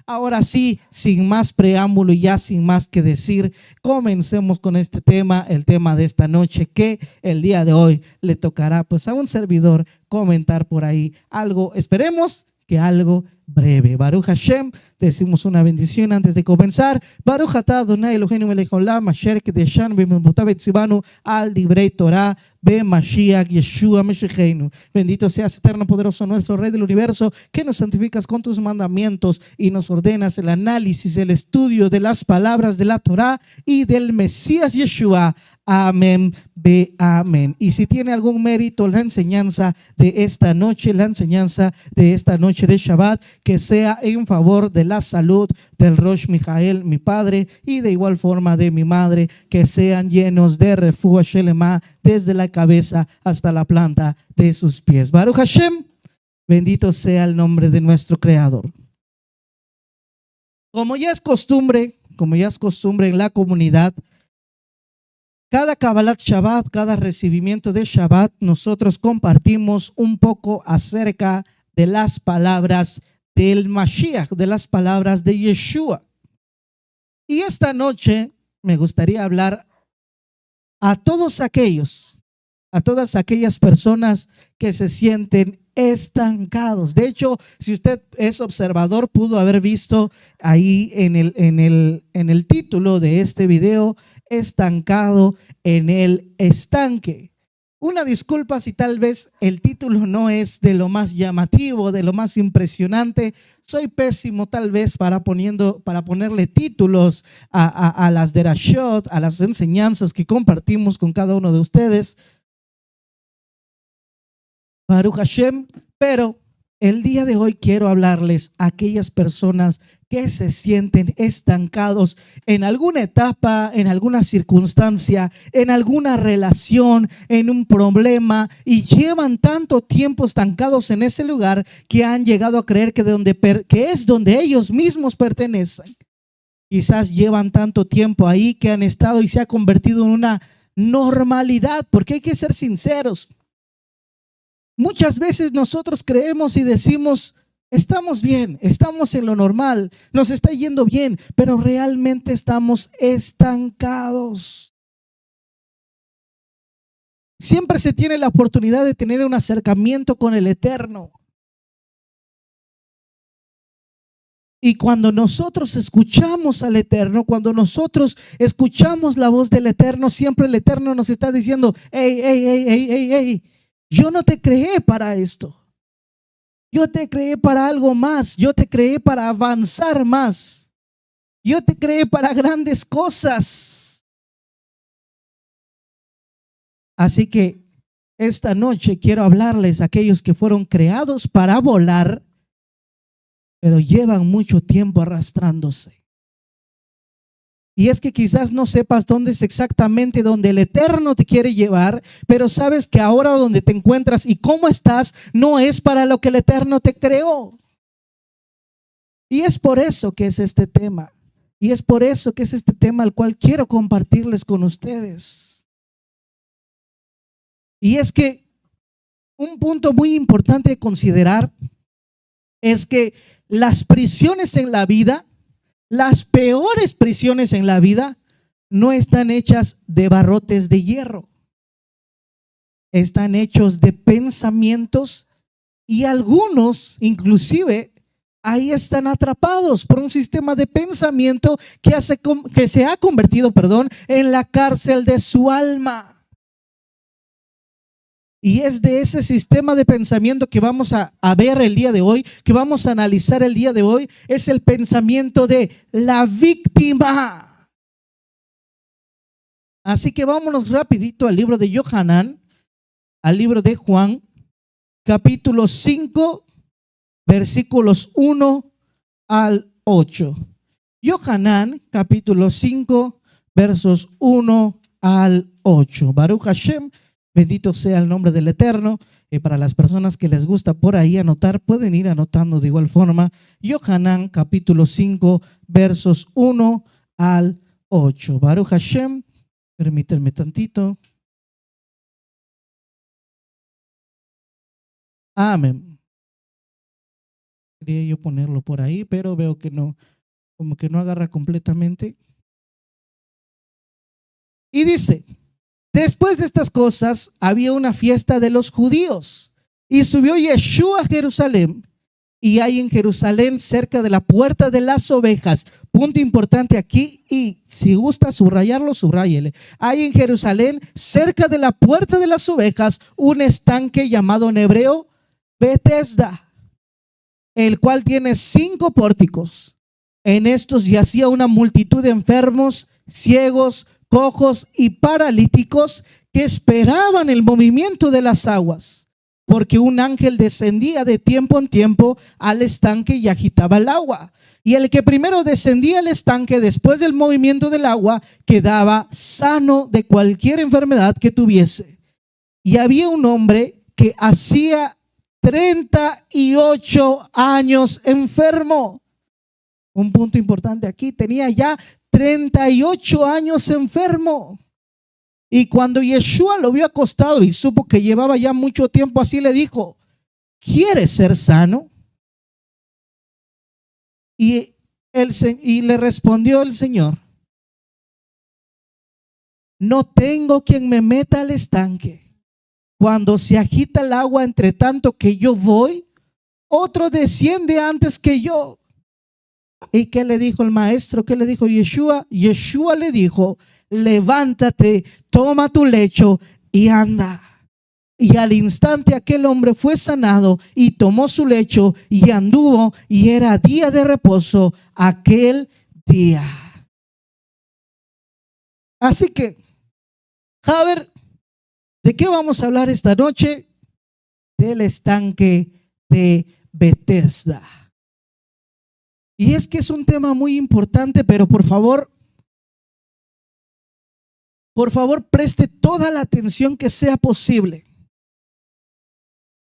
Ahora sí, sin más preámbulo y ya sin más que decir, comencemos con este tema, el tema de esta noche, que el día de hoy le tocará pues a un servidor comentar por ahí algo, esperemos que algo breve. Baruch Hashem, decimos una bendición antes de comenzar. Baruch atah Adonai Eloheinu melech haolam asher kedeshan b'mimutav etzivanu al divrei Torah b'Mashiach Yeshua Meshiachenu. Bendito seas, eterno poderoso nuestro Rey del universo, que nos santificas con tus mandamientos y nos ordenas el análisis, el estudio de las palabras de la Torah y del Mesías Yeshua. Amén, ve amén. Y si tiene algún mérito la enseñanza de esta noche, la enseñanza de esta noche de Shabbat, que sea en favor de la salud del Rosh Mijael, mi padre, y de igual forma de mi madre, que sean llenos de refuah shelema desde la cabeza hasta la planta de sus pies. Baruch Hashem, bendito sea el nombre de nuestro Creador. Como ya es costumbre en la comunidad, cada Kabbalat Shabbat, cada recibimiento de Shabbat, nosotros compartimos un poco acerca de las palabras del Mashiach, de las palabras de Yeshua. Y esta noche me gustaría hablar a todas aquellas personas que se sienten estancados. De hecho, si usted es observador, pudo haber visto ahí en el título de este video, estancado en el estanque. Una disculpa si tal vez el título no es de lo más llamativo, de lo más impresionante. Soy pésimo tal vez para ponerle títulos a las derashot, a las enseñanzas que compartimos con cada uno de ustedes. Baruch Hashem, pero el día de hoy quiero hablarles a aquellas personas que se sienten estancados en alguna etapa, en alguna circunstancia, en alguna relación, en un problema, y llevan tanto tiempo estancados en ese lugar que han llegado a creer que es donde ellos mismos pertenecen. Quizás llevan tanto tiempo ahí que han estado y se ha convertido en una normalidad, porque hay que ser sinceros. Muchas veces nosotros creemos y decimos, estamos bien, estamos en lo normal, nos está yendo bien, pero realmente estamos estancados. Siempre se tiene la oportunidad de tener un acercamiento con el Eterno. Y cuando nosotros escuchamos al Eterno, cuando nosotros escuchamos la voz del Eterno, siempre el Eterno nos está diciendo, hey, yo no te creé para esto. Yo te creé para algo más. Yo te creé para avanzar más. Yo te creé para grandes cosas. Así que esta noche quiero hablarles a aquellos que fueron creados para volar, pero llevan mucho tiempo arrastrándose. Y es que quizás no sepas dónde es exactamente donde el Eterno te quiere llevar, pero sabes que ahora donde te encuentras y cómo estás no es para lo que el Eterno te creó. Y es por eso que es este tema. Y es por eso que es este tema al cual quiero compartirles con ustedes. Y es que un punto muy importante de considerar es que las prisiones en la vida, las peores prisiones en la vida, no están hechas de barrotes de hierro. Están hechos de pensamientos y algunos inclusive ahí están atrapados por un sistema de pensamiento que se ha convertido, en la cárcel de su alma. Y es de ese sistema de pensamiento que vamos a ver el día de hoy, que vamos a analizar el día de hoy, es el pensamiento de la víctima. Así que vámonos rapidito al libro de Yohanan, al libro de Juan, capítulo 5, versículos 1 al 8. Yohanan, capítulo 5, versos 1 al 8. Baruch Hashem. Bendito sea el nombre del Eterno. Para las personas que les gusta por ahí anotar, pueden ir anotando de igual forma. Yohanan capítulo 5 versos 1 al 8. Baruch Hashem. Permítanme tantito. Amén. Quería yo ponerlo por ahí, pero veo que no, como que no agarra completamente. Y dice, después de estas cosas había una fiesta de los judíos y subió Yeshua a Jerusalén. Y hay en Jerusalén, cerca de la puerta de las ovejas, punto importante aquí, y si gusta subrayarlo, subráyele. Hay en Jerusalén, cerca de la puerta de las ovejas, un estanque llamado en hebreo Betesda, el cual tiene 5 pórticos. En estos yacía una multitud de enfermos, ciegos, cojos y paralíticos que esperaban el movimiento de las aguas, porque un ángel descendía de tiempo en tiempo al estanque y agitaba el agua. Y el que primero descendía al estanque después del movimiento del agua quedaba sano de cualquier enfermedad que tuviese. Y había un hombre que hacía 38 años enfermo. Un punto importante aquí, tenía ya 38 años enfermo. Y cuando Yeshua lo vio acostado y supo que llevaba ya mucho tiempo así, le dijo, ¿quieres ser sano? Y le respondió el Señor, no tengo quien me meta al estanque. Cuando se agita el agua, entre tanto que yo voy, otro desciende antes que yo. ¿Y qué le dijo el maestro? ¿Qué le dijo Yeshua? Yeshua le dijo, levántate, toma tu lecho y anda. Y al instante aquel hombre fue sanado y tomó su lecho y anduvo, y era día de reposo aquel día. Así que, a ver, ¿de qué vamos a hablar esta noche? Del estanque de Betesda. Y es que es un tema muy importante, pero por favor, preste toda la atención que sea posible.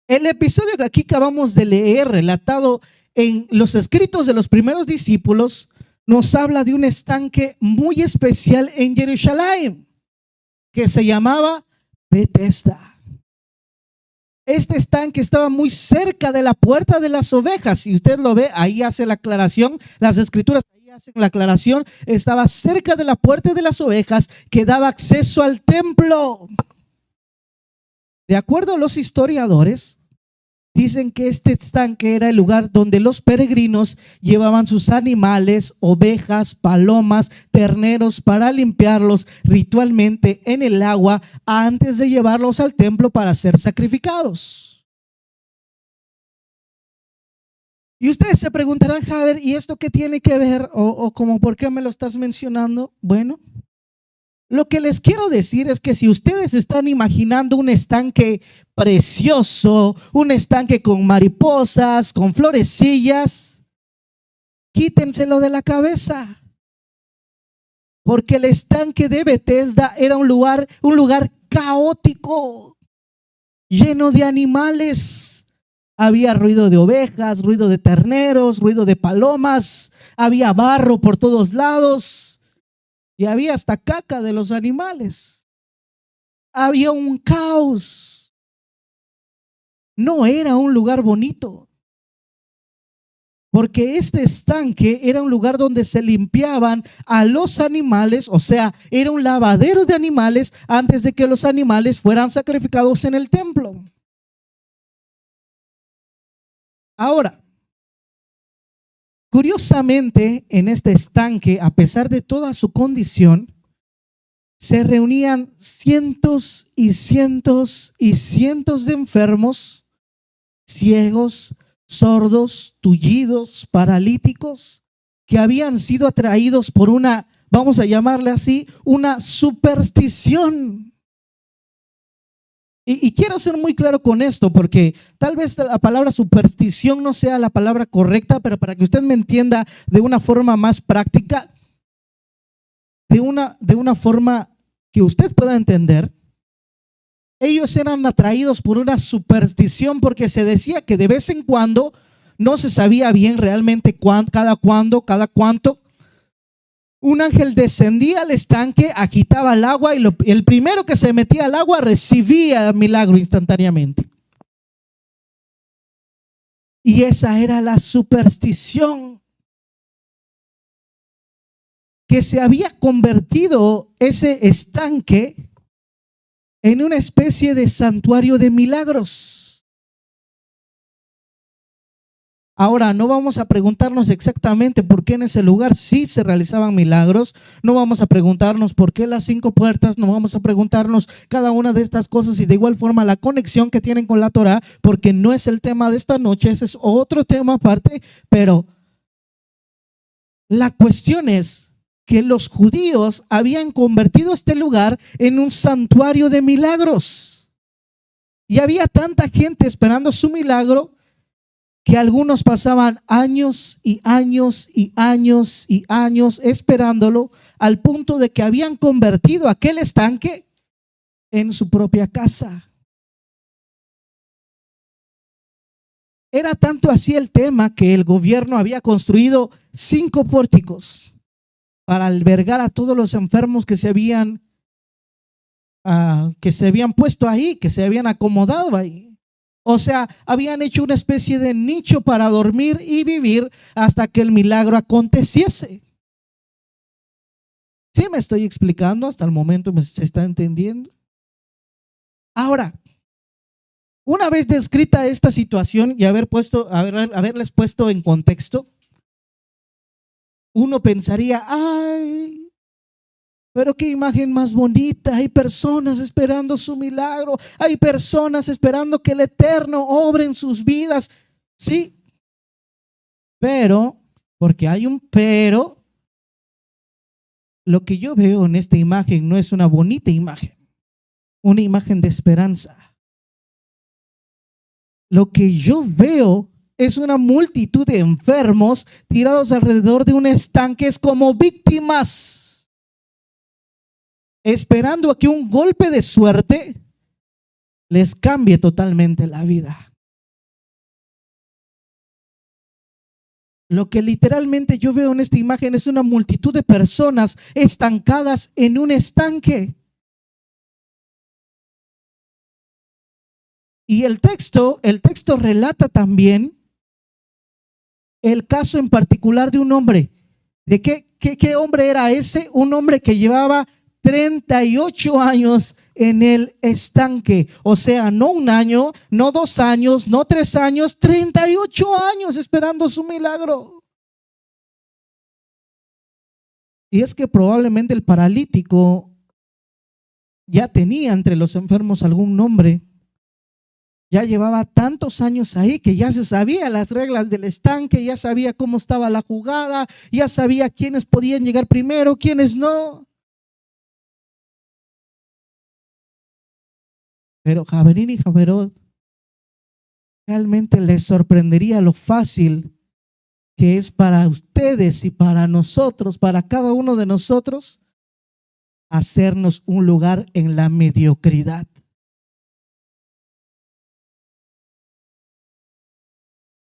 El episodio que aquí acabamos de leer, relatado en los escritos de los primeros discípulos, nos habla de un estanque muy especial en Jerusalén, que se llamaba Betesda. Este estanque estaba muy cerca de la puerta de las ovejas. Si usted lo ve, ahí hace la aclaración, las escrituras ahí hacen la aclaración. Estaba cerca de la puerta de las ovejas que daba acceso al templo. De acuerdo a los historiadores, dicen que este estanque era el lugar donde los peregrinos llevaban sus animales, ovejas, palomas, terneros, para limpiarlos ritualmente en el agua antes de llevarlos al templo para ser sacrificados. Y ustedes se preguntarán, Javier, ¿y esto qué tiene que ver? O como, ¿por qué me lo estás mencionando? Bueno, lo que les quiero decir es que si ustedes están imaginando un estanque precioso, un estanque con mariposas, con florecillas, quítenselo de la cabeza. Porque el estanque de Betesda era un lugar caótico, lleno de animales. Había ruido de ovejas, ruido de terneros, ruido de palomas, había barro por todos lados. Y había hasta caca de los animales. Había un caos. No era un lugar bonito. Porque este estanque era un lugar donde se limpiaban a los animales, o sea, era un lavadero de animales antes de que los animales fueran sacrificados en el templo. Ahora, curiosamente, en este estanque, a pesar de toda su condición, se reunían cientos y cientos y cientos de enfermos, ciegos, sordos, tullidos, paralíticos, que habían sido atraídos por una, vamos a llamarle así, una superstición. Y quiero ser muy claro con esto, porque tal vez la palabra superstición no sea la palabra correcta, pero para que usted me entienda de una forma más práctica, de una forma que usted pueda entender, ellos eran atraídos por una superstición, porque se decía que de vez en cuando, no se sabía bien realmente cada cuánto, un ángel descendía al estanque, agitaba el agua y el primero que se metía al agua recibía el milagro instantáneamente. Y esa era la superstición, que se había convertido ese estanque en una especie de santuario de milagros. Ahora, no vamos a preguntarnos exactamente por qué en ese lugar sí se realizaban milagros, no vamos a preguntarnos por qué las 5 puertas, no vamos a preguntarnos cada una de estas cosas y de igual forma la conexión que tienen con la Torá, porque no es el tema de esta noche, ese es otro tema aparte, pero la cuestión es que los judíos habían convertido este lugar en un santuario de milagros y había tanta gente esperando su milagro que algunos pasaban años y años y años y años esperándolo, al punto de que habían convertido aquel estanque en su propia casa. Era tanto así el tema que el gobierno había construido 5 pórticos para albergar a todos los enfermos que se habían puesto ahí, que se habían acomodado ahí. O sea, habían hecho una especie de nicho para dormir y vivir hasta que el milagro aconteciese. ¿Sí me estoy explicando? Hasta el momento se está entendiendo. Ahora, una vez descrita esta situación y haberles puesto en contexto, uno pensaría, ay, pero qué imagen más bonita, hay personas esperando su milagro, hay personas esperando que el Eterno obre en sus vidas. Sí, pero, porque hay un pero, lo que yo veo en esta imagen no es una bonita imagen, una imagen de esperanza. Lo que yo veo es una multitud de enfermos tirados alrededor de un estanque como víctimas, esperando a que un golpe de suerte les cambie totalmente la vida. Lo que literalmente yo veo en esta imagen es una multitud de personas estancadas en un estanque. Y el texto relata también el caso en particular de un hombre. ¿De qué hombre era ese? Un hombre que llevaba 38 años en el estanque, o sea, no 1 año, no 2 años, no 3 años, 38 años esperando su milagro. Y es que probablemente el paralítico ya tenía entre los enfermos algún nombre, ya llevaba tantos años ahí que ya se sabía las reglas del estanque, ya sabía cómo estaba la jugada, ya sabía quiénes podían llegar primero, quiénes no. Pero Javerín y Javerot, realmente les sorprendería lo fácil que es para ustedes y para nosotros, para cada uno de nosotros, hacernos un lugar en la mediocridad.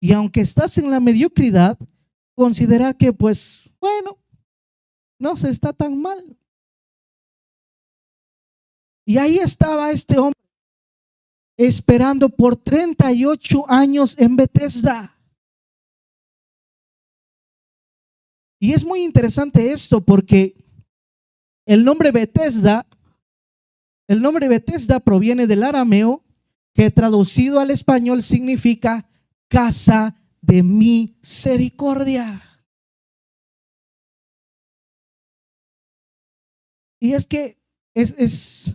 Y aunque estás en la mediocridad, considerar que pues, bueno, no se está tan mal. Y ahí estaba este hombre esperando por 38 años en Bethesda. Y es muy interesante esto porque el nombre Bethesda proviene del arameo, que traducido al español significa casa de misericordia. Y es que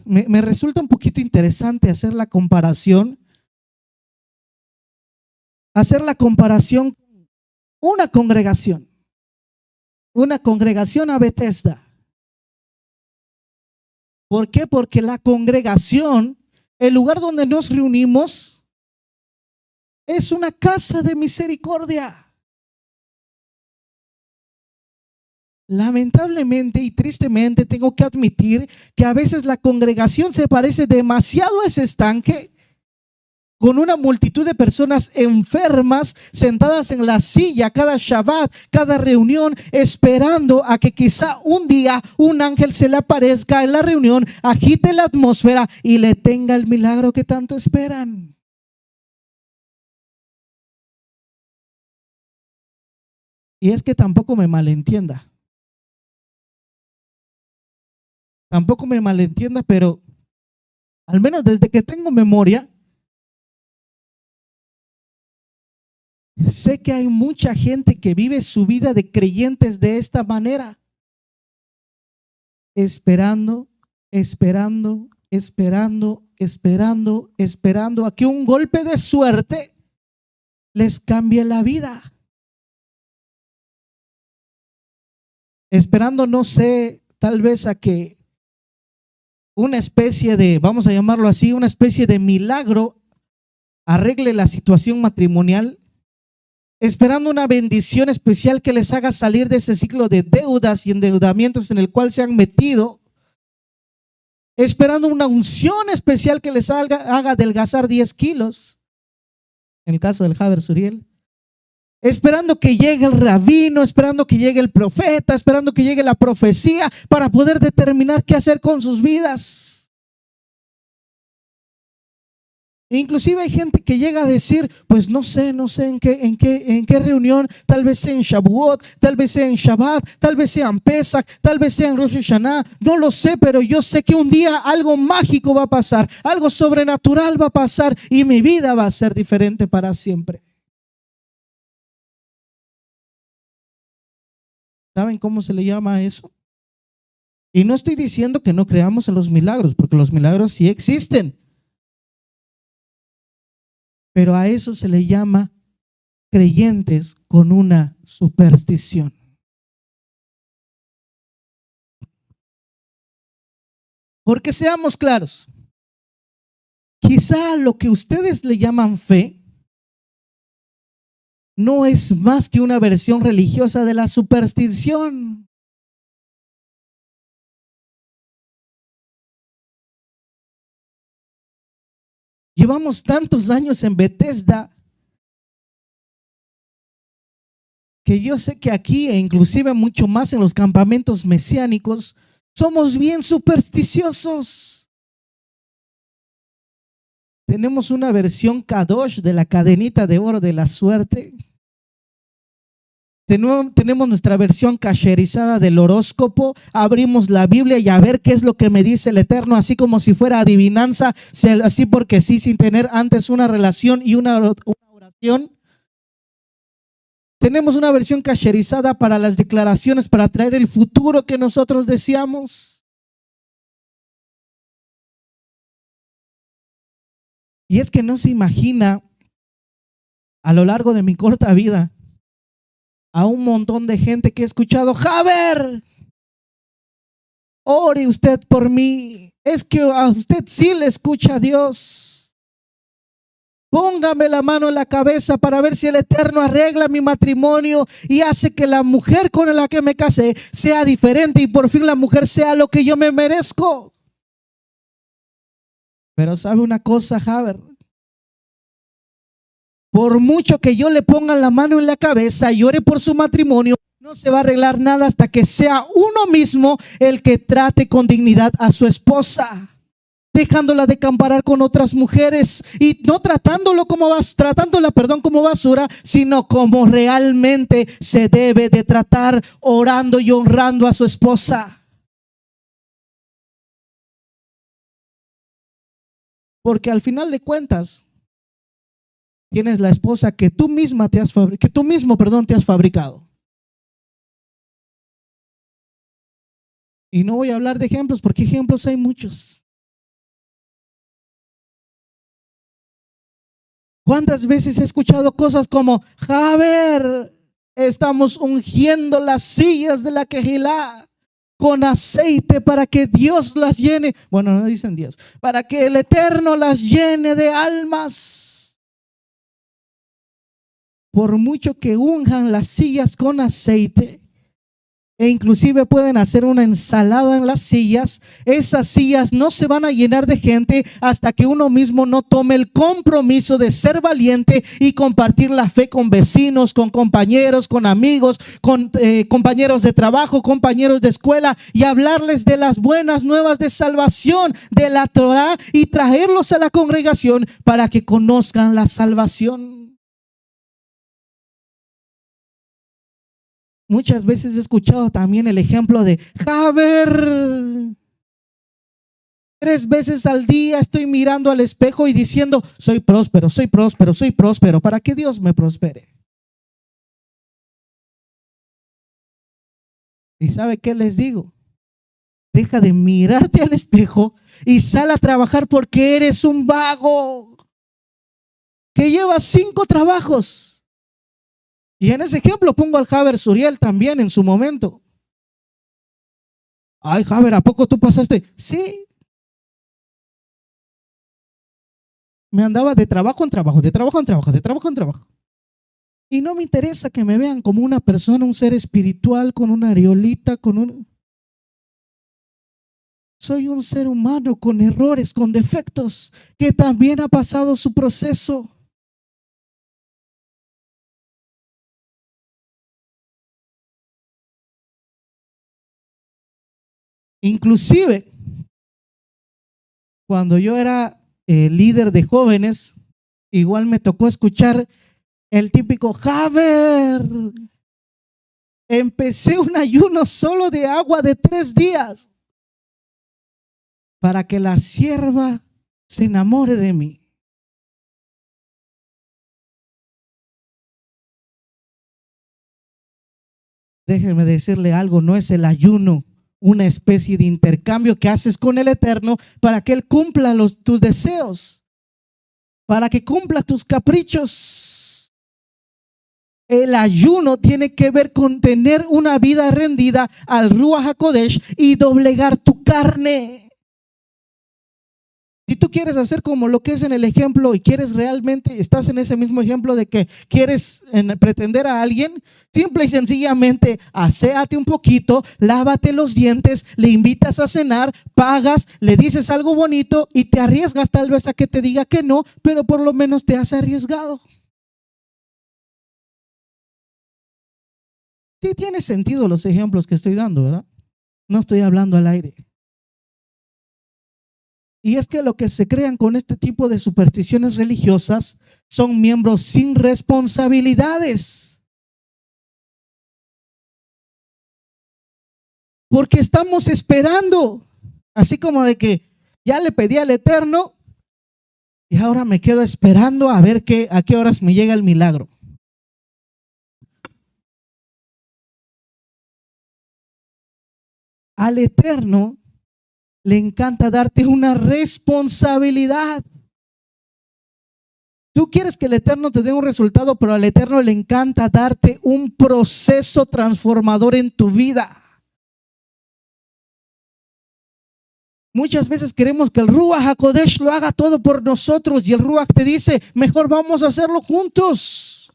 me resulta un poquito interesante hacer la comparación con una congregación a Bethesda. ¿Por qué? Porque la congregación, el lugar donde nos reunimos, es una casa de misericordia. Lamentablemente y tristemente tengo que admitir que a veces la congregación se parece demasiado a ese estanque, con una multitud de personas enfermas sentadas en la silla cada Shabbat, cada reunión, esperando a que quizá un día un ángel se le aparezca en la reunión, agite la atmósfera y le tenga el milagro que tanto esperan. Y es que tampoco me malentienda. Tampoco me malentienda, pero al menos desde que tengo memoria, sé que hay mucha gente que vive su vida de creyentes de esta manera, esperando, esperando, esperando, esperando, esperando a que un golpe de suerte les cambie la vida. Esperando, no sé, tal vez a que una especie de, vamos a llamarlo así, una especie de milagro arregle la situación matrimonial, esperando una bendición especial que les haga salir de ese ciclo de deudas y endeudamientos en el cual se han metido, esperando una unción especial que les haga adelgazar 10 kilos, en el caso del Haber Suriel, esperando que llegue el rabino, esperando que llegue el profeta, esperando que llegue la profecía para poder determinar qué hacer con sus vidas. Inclusive hay gente que llega a decir, pues no sé en qué reunión, tal vez sea en Shavuot, tal vez sea en Shabbat, tal vez sea en Pesach, tal vez sea en Rosh Hashanah, no lo sé, pero yo sé que un día algo mágico va a pasar, algo sobrenatural va a pasar y mi vida va a ser diferente para siempre. ¿Saben cómo se le llama a eso? Y no estoy diciendo que no creamos en los milagros, porque los milagros sí existen. Pero a eso se le llama creyentes con una superstición. Porque seamos claros, quizá lo que ustedes le llaman fe no es más que una versión religiosa de la superstición. Llevamos tantos años en Bethesda que yo sé que aquí, e inclusive mucho más en los campamentos mesiánicos, somos bien supersticiosos. Tenemos una versión Kadosh de la cadenita de oro de la suerte. Tenemos nuestra versión kasherizada del horóscopo. Abrimos la Biblia y a ver qué es lo que me dice el Eterno, así como si fuera adivinanza, así porque sí, sin tener antes una relación y una oración. Tenemos una versión kasherizada para las declaraciones, para traer el futuro que nosotros deseamos. Y es que no se imagina a lo largo de mi corta vida a un montón de gente que he escuchado: Haber, ore usted por mí, es que a usted sí le escucha a Dios. Póngame la mano en la cabeza para ver si el Eterno arregla mi matrimonio y hace que la mujer con la que me casé sea diferente y por fin la mujer sea lo que yo me merezco. Pero ¿sabe una cosa, Haber? Por mucho que yo le ponga la mano en la cabeza y ore por su matrimonio, no se va a arreglar nada hasta que sea uno mismo el que trate con dignidad a su esposa, dejándola de comparar con otras mujeres y no tratándola como basura, sino como realmente se debe de tratar, orando y honrando a su esposa. Porque al final de cuentas, tienes la esposa que tú mismo te has fabricado. Y no voy a hablar de ejemplos porque ejemplos hay muchos. ¿Cuántas veces he escuchado cosas como: Haber, estamos ungiendo las sillas de la Kehilá con aceite para que Dios las llene? Bueno, no dicen Dios, para que el Eterno las llene de almas. Por mucho que unjan las sillas con aceite, e inclusive pueden hacer una ensalada en las sillas, esas sillas no se van a llenar de gente hasta que uno mismo no tome el compromiso de ser valiente y compartir la fe con vecinos, con compañeros, con amigos, con compañeros de trabajo, compañeros de escuela, y hablarles de las buenas nuevas de salvación de la Torah y traerlos a la congregación para que conozcan la salvación. Muchas veces he escuchado también el ejemplo de Javer. 3 veces al día estoy mirando al espejo y diciendo, soy próspero, soy próspero, soy próspero, para que Dios me prospere. ¿Y sabe qué les digo? Deja de mirarte al espejo y sal a trabajar, porque eres un vago que lleva 5 trabajos. Y en ese ejemplo pongo al Javer Suriel también en su momento. Ay, Javer, ¿a poco tú pasaste? Sí. Me andaba de trabajo en trabajo, de trabajo en trabajo, de trabajo en trabajo. Y no me interesa que me vean como una persona, un ser espiritual, con una areolita, con un... Soy un ser humano con errores, con defectos, que también ha pasado su proceso. Inclusive, cuando yo era líder de jóvenes, igual me tocó escuchar el típico Javer. Empecé un ayuno solo de agua de 3 días para que la sierva se enamore de mí. Déjeme decirle algo, no es el ayuno una especie de intercambio que haces con el Eterno para que Él cumpla tus deseos, para que cumpla tus caprichos. El ayuno tiene que ver con tener una vida rendida al Ruach HaKodesh y doblegar tu carne. Si tú quieres hacer como lo que es en el ejemplo y quieres realmente, estás en ese mismo ejemplo de que quieres pretender a alguien, simple y sencillamente aséate un poquito, lávate los dientes, le invitas a cenar, pagas, le dices algo bonito y te arriesgas tal vez a que te diga que no, pero por lo menos te has arriesgado. Sí tiene sentido los ejemplos que estoy dando, ¿verdad? No estoy hablando al aire. Y es que lo que se crean con este tipo de supersticiones religiosas son miembros sin responsabilidades. Porque estamos esperando, así como de que ya le pedí al Eterno y ahora me quedo esperando a ver a qué horas me llega el milagro. Al Eterno le encanta darte una responsabilidad. Tú quieres que el Eterno te dé un resultado, pero al Eterno le encanta darte un proceso transformador en tu vida. Muchas veces queremos que el Ruach HaKodesh lo haga todo por nosotros y el Ruach te dice, mejor vamos a hacerlo juntos.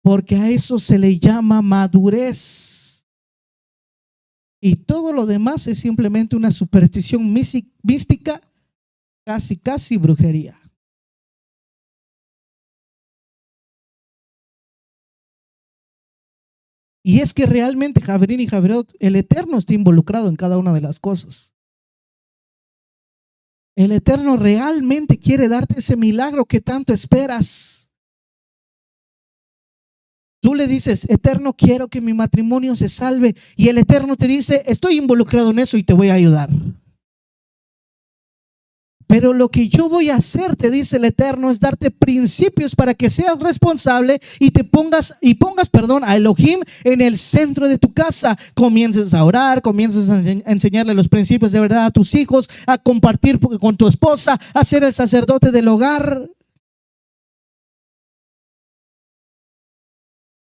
Porque a eso se le llama madurez. Y todo lo demás es simplemente una superstición mística, casi brujería. Y es que realmente, Javerín y Javerot, el Eterno está involucrado en cada una de las cosas. El Eterno realmente quiere darte ese milagro que tanto esperas. Tú le dices, Eterno, quiero que mi matrimonio se salve. Y el Eterno te dice, estoy involucrado en eso y te voy a ayudar. Pero lo que yo voy a hacer, te dice el Eterno, es darte principios para que seas responsable y pongas a Elohim en el centro de tu casa. Comiences a orar, comiences a enseñarle los principios de verdad a tus hijos, a compartir con tu esposa, a ser el sacerdote del hogar.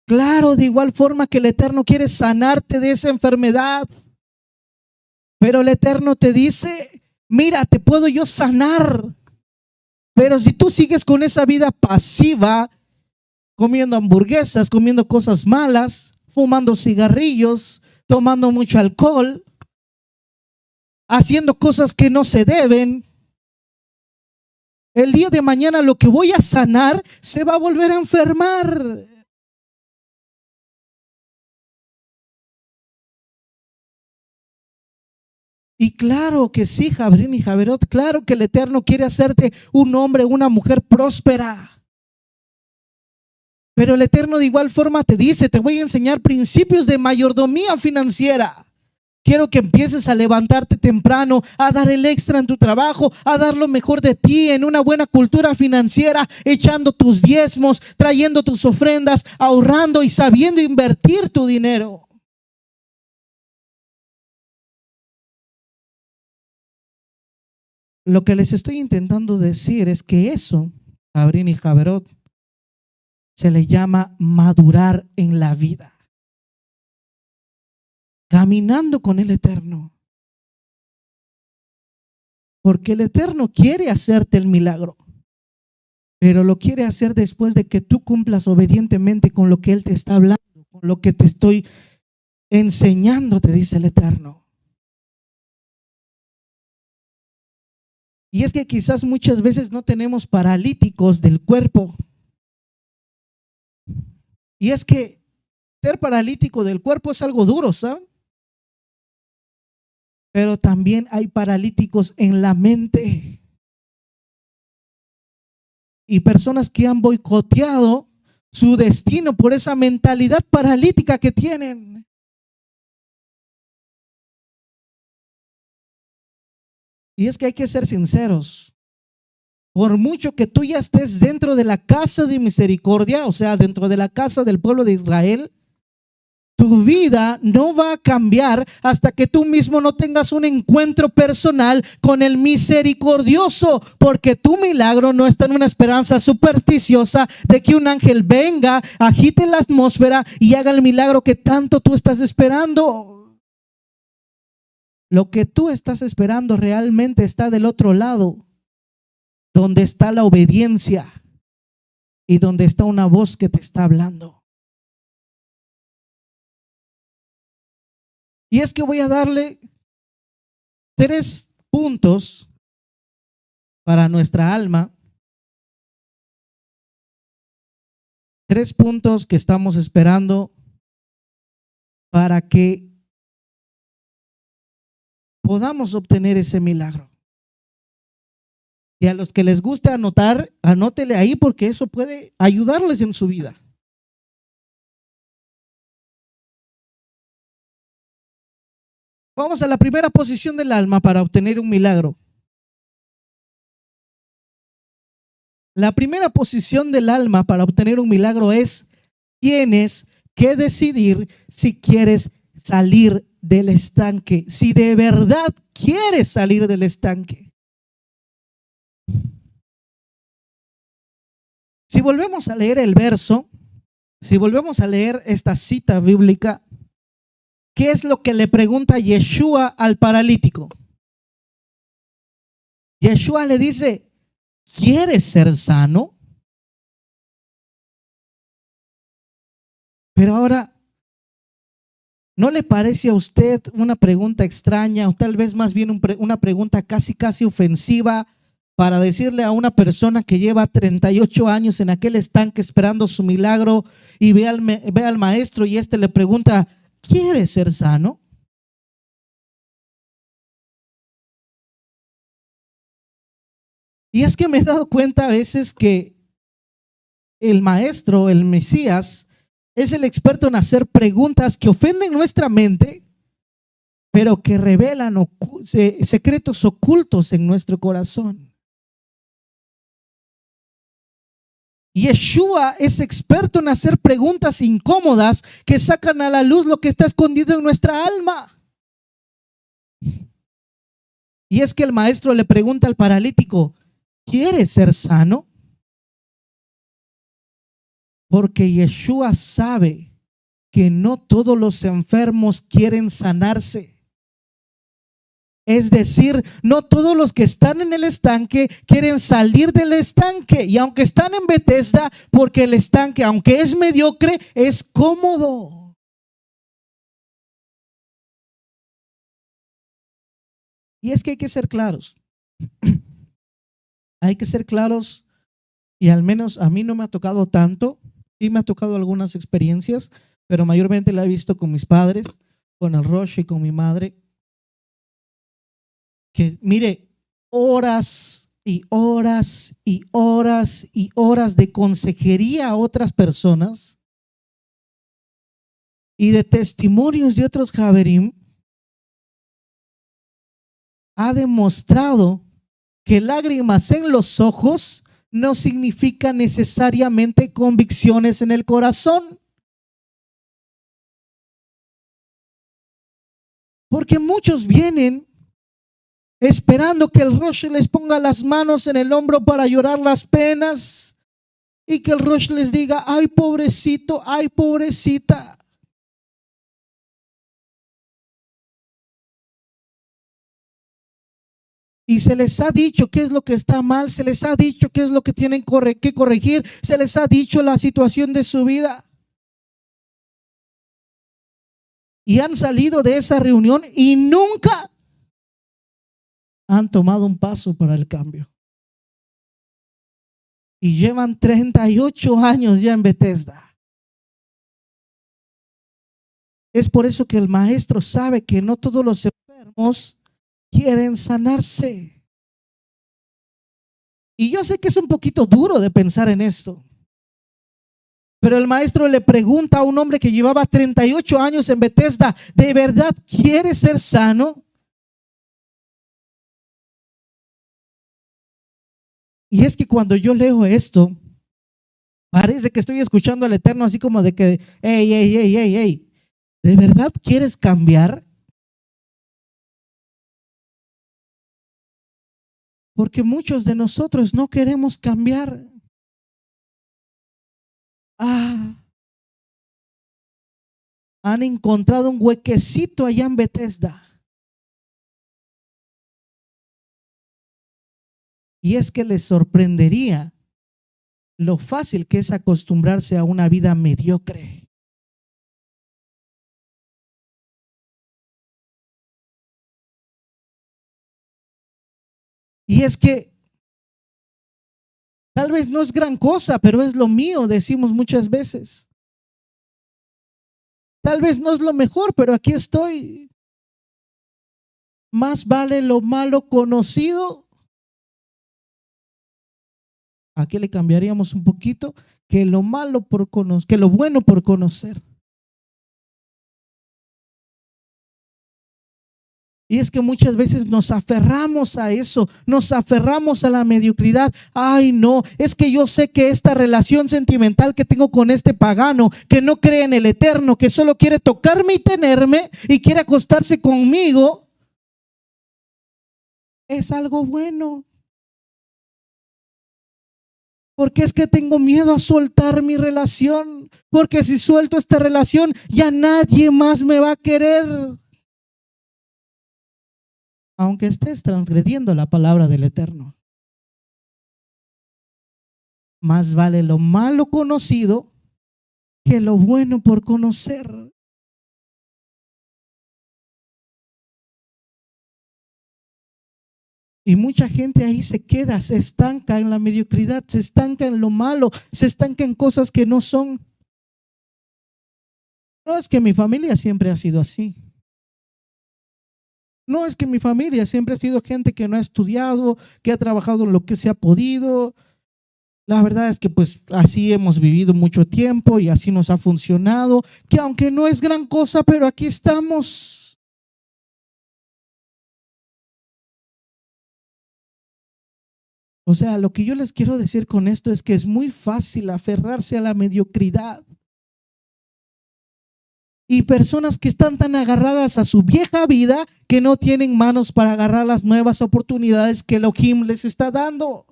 Claro, de igual forma que el Eterno quiere sanarte de esa enfermedad. Pero el Eterno te dice, mira, te puedo yo sanar. Pero si tú sigues con esa vida pasiva, comiendo hamburguesas, comiendo cosas malas, fumando cigarrillos, tomando mucho alcohol, haciendo cosas que no se deben, el día de mañana lo que voy a sanar se va a volver a enfermar. Y claro que sí, Javerín y Javerot, claro que el Eterno quiere hacerte un hombre, una mujer próspera. Pero el Eterno de igual forma te dice, te voy a enseñar principios de mayordomía financiera. Quiero que empieces a levantarte temprano, a dar el extra en tu trabajo, a dar lo mejor de ti en una buena cultura financiera, echando tus diezmos, trayendo tus ofrendas, ahorrando y sabiendo invertir tu dinero. Lo que les estoy intentando decir es que eso, Abrin y Javerot, se le llama madurar en la vida. Caminando con el Eterno. Porque el Eterno quiere hacerte el milagro, pero lo quiere hacer después de que tú cumplas obedientemente con lo que Él te está hablando, con lo que te estoy enseñando, te dice el Eterno. Y es que quizás muchas veces no tenemos paralíticos del cuerpo. Y es que ser paralítico del cuerpo es algo duro, ¿saben? Pero también hay paralíticos en la mente. Y personas que han boicoteado su destino por esa mentalidad paralítica que tienen. Y es que hay que ser sinceros. Por mucho que tú ya estés dentro de la casa de misericordia, o sea, dentro de la casa del pueblo de Israel, tu vida no va a cambiar hasta que tú mismo no tengas un encuentro personal con el misericordioso, porque tu milagro no está en una esperanza supersticiosa de que un ángel venga, agite la atmósfera y haga el milagro que tanto tú estás esperando. Lo que tú estás esperando realmente está del otro lado, donde está la obediencia y donde está una voz que te está hablando. Y es que voy a darle 3 puntos para nuestra alma. 3 puntos que estamos esperando para que podamos obtener ese milagro. Y a los que les guste anotar, anótele ahí porque eso puede ayudarles en su vida. Vamos a la primera posición del alma para obtener un milagro. La primera posición del alma para obtener un milagro es: tienes que decidir si quieres salir del estanque, si de verdad quieres salir del estanque. Si volvemos a leer el verso, si volvemos a leer esta cita bíblica, ¿qué es lo que le pregunta Yeshua al paralítico? Yeshua le dice: ¿quieres ser sano? Pero ahora, ¿no le parece a usted una pregunta extraña o tal vez más bien una pregunta casi ofensiva para decirle a una persona que lleva 38 años en aquel estanque esperando su milagro y ve al maestro y le pregunta: ¿quieres ser sano? Y es que me he dado cuenta a veces que el maestro, el Mesías, es el experto en hacer preguntas que ofenden nuestra mente, pero que revelan secretos ocultos en nuestro corazón. Yeshua es experto en hacer preguntas incómodas que sacan a la luz lo que está escondido en nuestra alma. Y es que el maestro le pregunta al paralítico: ¿quieres ser sano? Porque Yeshua sabe que no todos los enfermos quieren sanarse. Es decir, no todos los que están en el estanque quieren salir del estanque. Y aunque están en Bethesda, porque el estanque, aunque es mediocre, es cómodo. Y es que hay que ser claros. Hay que ser claros, y al menos a mí no me ha tocado tanto. Sí me ha tocado algunas experiencias, pero mayormente la he visto con mis padres, con el Rosh y con mi madre. Que mire, horas y horas y horas y horas de consejería a otras personas y de testimonios de otros Javerim, ha demostrado que lágrimas en los ojos no significa necesariamente convicciones en el corazón. Porque muchos vienen esperando que el Rosh les ponga las manos en el hombro para llorar las penas y que el Rosh les diga, ay pobrecito, ay pobrecita. Y se les ha dicho qué es lo que está mal, se les ha dicho qué es lo que tienen que corregir, se les ha dicho la situación de su vida. Y han salido de esa reunión y nunca han tomado un paso para el cambio. Y llevan 38 años ya en Bethesda. Es por eso que el maestro sabe que no todos los enfermos quieren sanarse. Y yo sé que es un poquito duro de pensar en esto. Pero el maestro le pregunta a un hombre que llevaba 38 años en Bethesda, ¿de verdad quieres ser sano? Y es que cuando yo leo esto, parece que estoy escuchando al Eterno así como de que, hey, ¿de verdad quieres cambiar? Porque muchos de nosotros no queremos cambiar. Han encontrado un huequecito allá en Bethesda. Y es que les sorprendería lo fácil que es acostumbrarse a una vida mediocre. Y es que tal vez no es gran cosa, pero es lo mío, decimos muchas veces. Tal vez no es lo mejor, pero aquí estoy. Más vale lo malo conocido. Aquí le cambiaríamos un poquito, que lo malo por conocer, que lo bueno por conocer. Y es que muchas veces nos aferramos a eso, nos aferramos a la mediocridad. Ay, no, es que yo sé que esta relación sentimental que tengo con este pagano, que no cree en el Eterno, que solo quiere tocarme y tenerme y quiere acostarse conmigo, es algo bueno. Porque es que tengo miedo a soltar mi relación, porque si suelto esta relación ya nadie más me va a querer. Aunque estés transgrediendo la palabra del Eterno. Más vale lo malo conocido que lo bueno por conocer. Y mucha gente ahí se queda, se estanca en la mediocridad, se estanca en lo malo, se estanca en cosas que no son. No es que mi familia siempre ha sido así. No es que mi familia siempre ha sido gente que no ha estudiado, que ha trabajado lo que se ha podido. La verdad es que pues así hemos vivido mucho tiempo y así nos ha funcionado, que aunque no es gran cosa, pero aquí estamos. O sea, lo que yo les quiero decir con esto es que es muy fácil aferrarse a la mediocridad. Y personas que están tan agarradas a su vieja vida que no tienen manos para agarrar las nuevas oportunidades que Elohim les está dando.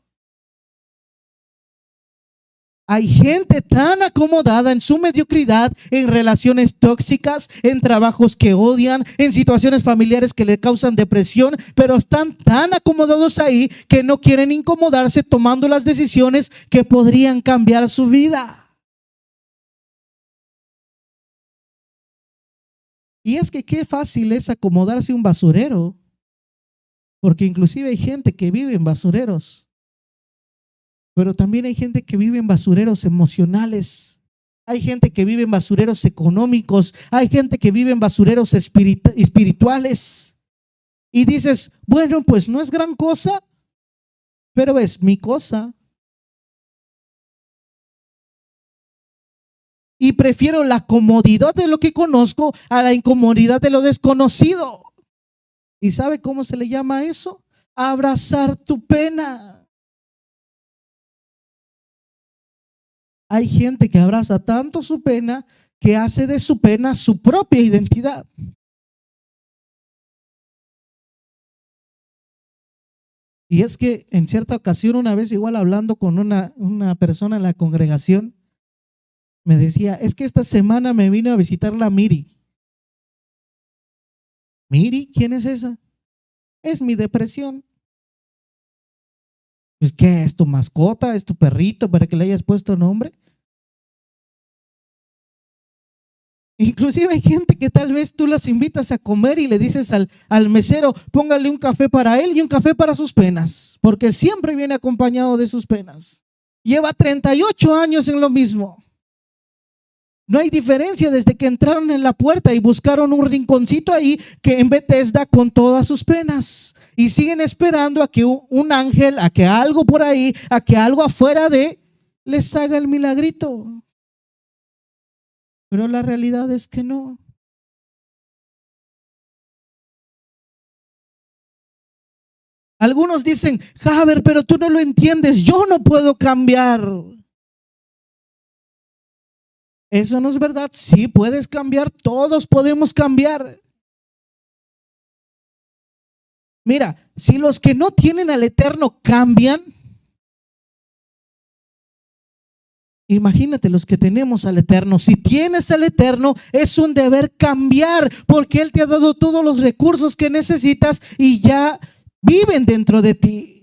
Hay gente tan acomodada en su mediocridad, en relaciones tóxicas, en trabajos que odian, en situaciones familiares que le causan depresión, pero están tan acomodados ahí que no quieren incomodarse tomando las decisiones que podrían cambiar su vida. Y es que qué fácil es acomodarse un basurero, porque inclusive hay gente que vive en basureros, pero también hay gente que vive en basureros emocionales, hay gente que vive en basureros económicos, hay gente que vive en basureros espirituales. Y dices, bueno, pues no es gran cosa, pero es mi cosa. Y prefiero la comodidad de lo que conozco a la incomodidad de lo desconocido. ¿Y sabe cómo se le llama eso? Abrazar tu pena. Hay gente que abraza tanto su pena que hace de su pena su propia identidad. Y es que en cierta ocasión, una vez igual hablando con una persona en la congregación, me decía, es que esta semana me vino a visitar la Miri. ¿Miri? ¿Quién es esa? Es mi depresión. ¿Es que es tu mascota? ¿Es tu perrito para que le hayas puesto nombre? Inclusive hay gente que tal vez tú las invitas a comer y le dices al mesero, póngale un café para él y un café para sus penas, porque siempre viene acompañado de sus penas. Lleva 38 años en lo mismo. No hay diferencia desde que entraron en la puerta y buscaron un rinconcito ahí que en Bethesda con todas sus penas. Y siguen esperando a que un ángel, a que algo por ahí, a que algo afuera de les haga el milagrito. Pero la realidad es que no. Algunos dicen, Javier, pero tú no lo entiendes, yo no puedo cambiar. Eso no es verdad. Sí, puedes cambiar, todos podemos cambiar. Mira, si los que no tienen al Eterno cambian, imagínate los que tenemos al Eterno. Si tienes al Eterno, es un deber cambiar, porque Él te ha dado todos los recursos que necesitas y ya viven dentro de ti.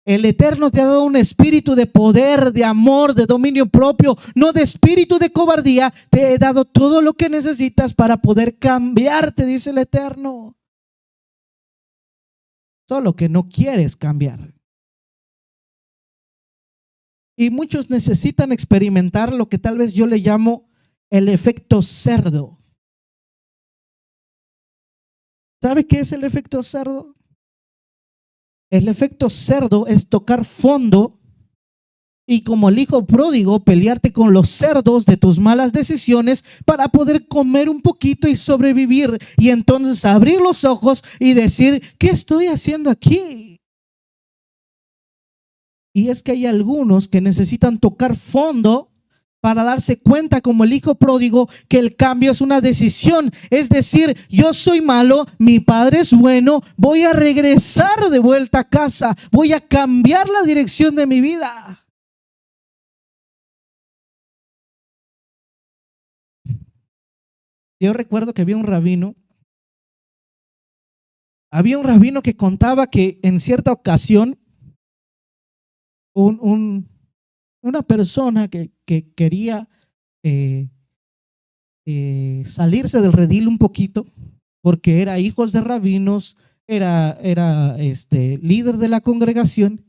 El Eterno te ha dado un espíritu de poder, de amor, de dominio propio, no de espíritu de cobardía. Te he dado todo lo que necesitas para poder cambiarte, dice el Eterno. Solo que no quieres cambiar. Y muchos necesitan experimentar lo que tal vez yo le llamo el efecto cerdo. ¿Sabe qué es el efecto cerdo? El efecto cerdo es tocar fondo y como el hijo pródigo pelearte con los cerdos de tus malas decisiones para poder comer un poquito y sobrevivir y entonces abrir los ojos y decir, ¿qué estoy haciendo aquí? Y es que hay algunos que necesitan tocar fondo para darse cuenta, como el hijo pródigo, que el cambio es una decisión. Es decir, yo soy malo, mi padre es bueno, voy a regresar de vuelta a casa, voy a cambiar la dirección de mi vida. Yo recuerdo que había un rabino que contaba que en cierta ocasión una persona que quería salirse del redil un poquito, porque era hijos de rabinos, era líder de la congregación,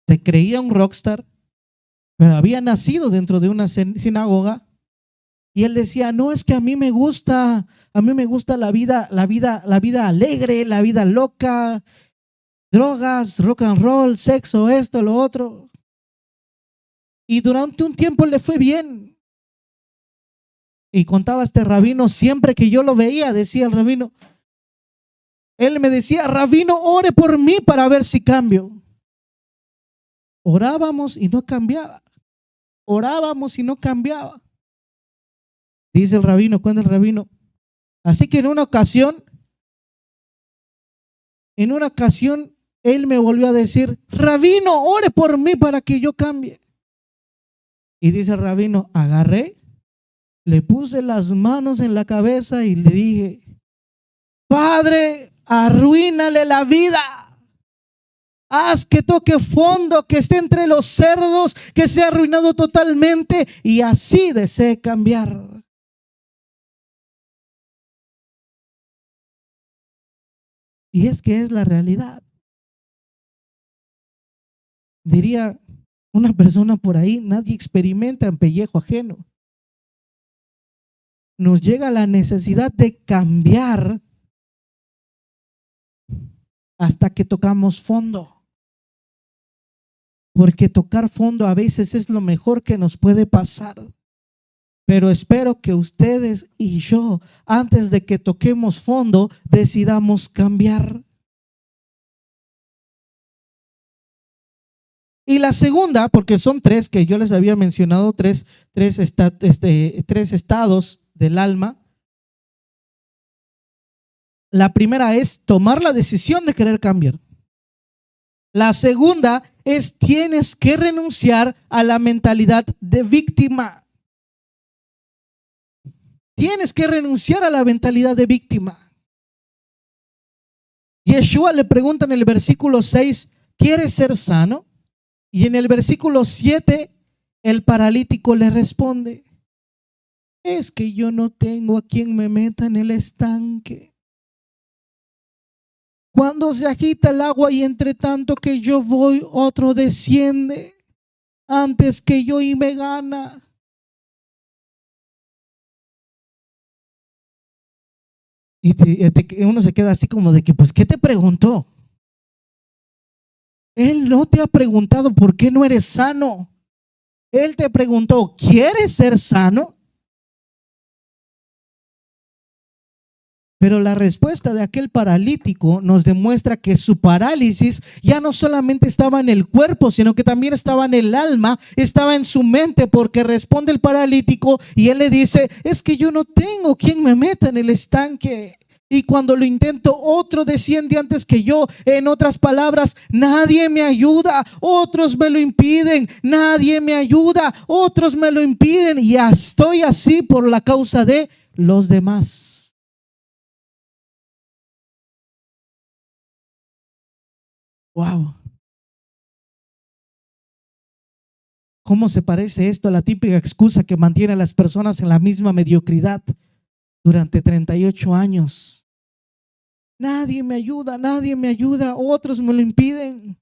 se creía un rockstar, pero había nacido dentro de una sinagoga. Y él decía, no, es que a mí me gusta la vida alegre, la vida loca, drogas, rock and roll, sexo, esto, lo otro. Y durante un tiempo le fue bien. Y contaba este rabino, siempre que yo lo veía, decía el rabino, él me decía, rabino, ore por mí para ver si cambio. Orábamos y no cambiaba. Orábamos y no cambiaba. Dice el rabino, cuenta el rabino. Así que en una ocasión, él me volvió a decir, rabino, ore por mí para que yo cambie. Y dice el rabino, agarré, le puse las manos en la cabeza y le dije, Padre, arruínale la vida. Haz que toque fondo, que esté entre los cerdos, que sea arruinado totalmente y así desee cambiar. Y es que es la realidad. Diría una persona por ahí, nadie experimenta en pellejo ajeno. Nos llega la necesidad de cambiar hasta que tocamos fondo. Porque tocar fondo a veces es lo mejor que nos puede pasar. Pero espero que ustedes y yo, antes de que toquemos fondo, decidamos cambiar. Y la segunda, porque son tres que yo les había mencionado, tres estados del alma. La primera es tomar la decisión de querer cambiar. La segunda es tienes que renunciar a la mentalidad de víctima. Tienes que renunciar a la mentalidad de víctima. Yeshua le pregunta en el versículo 6, ¿quieres ser sano? Y en el versículo 7, el paralítico le responde, es que yo no tengo a quien me meta en el estanque. Cuando se agita el agua y entre tanto que yo voy, otro desciende antes que yo y me gana. Y uno se queda así como de que, pues, ¿qué te preguntó? Él no te ha preguntado por qué no eres sano. Él te preguntó, ¿quieres ser sano? Pero la respuesta de aquel paralítico nos demuestra que su parálisis ya no solamente estaba en el cuerpo, sino que también estaba en el alma, estaba en su mente, porque responde el paralítico y él le dice, es que yo no tengo quien me meta en el estanque. Y cuando lo intento, otro desciende antes que yo. En otras palabras, nadie me ayuda, otros me lo impiden, nadie me ayuda, otros me lo impiden. Y estoy así por la causa de los demás. Wow. ¿Cómo se parece esto a la típica excusa que mantiene a las personas en la misma mediocridad durante 38 años? Nadie me ayuda, otros me lo impiden.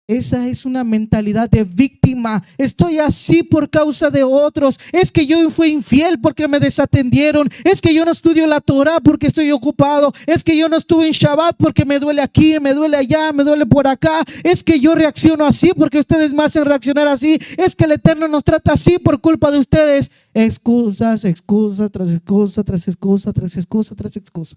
Esa es una mentalidad de víctima. Estoy así por causa de otros. Es que yo fui infiel porque me desatendieron. Es que yo no estudio la Torah porque estoy ocupado. Es que yo no estuve en Shabbat porque me duele aquí, me duele allá, me duele por acá. Es que yo reacciono así porque ustedes me hacen reaccionar así. Es que el Eterno nos trata así por culpa de ustedes. Excusas, excusas, tras excusa, tras excusa, tras excusa, tras excusa.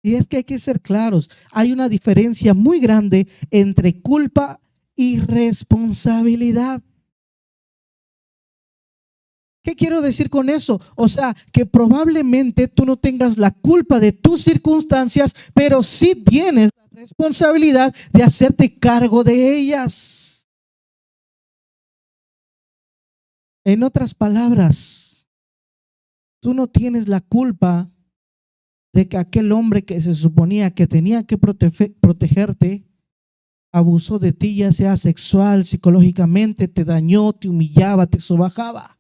Y es que hay que ser claros, hay una diferencia muy grande entre culpa y responsabilidad. ¿Qué quiero decir con eso? O sea, que probablemente tú no tengas la culpa de tus circunstancias, pero sí tienes la responsabilidad de hacerte cargo de ellas. En otras palabras, tú no tienes la culpa de que aquel hombre que se suponía que tenía que protegerte abusó de ti, ya sea sexual, psicológicamente, te dañó, te humillaba, te sobajaba.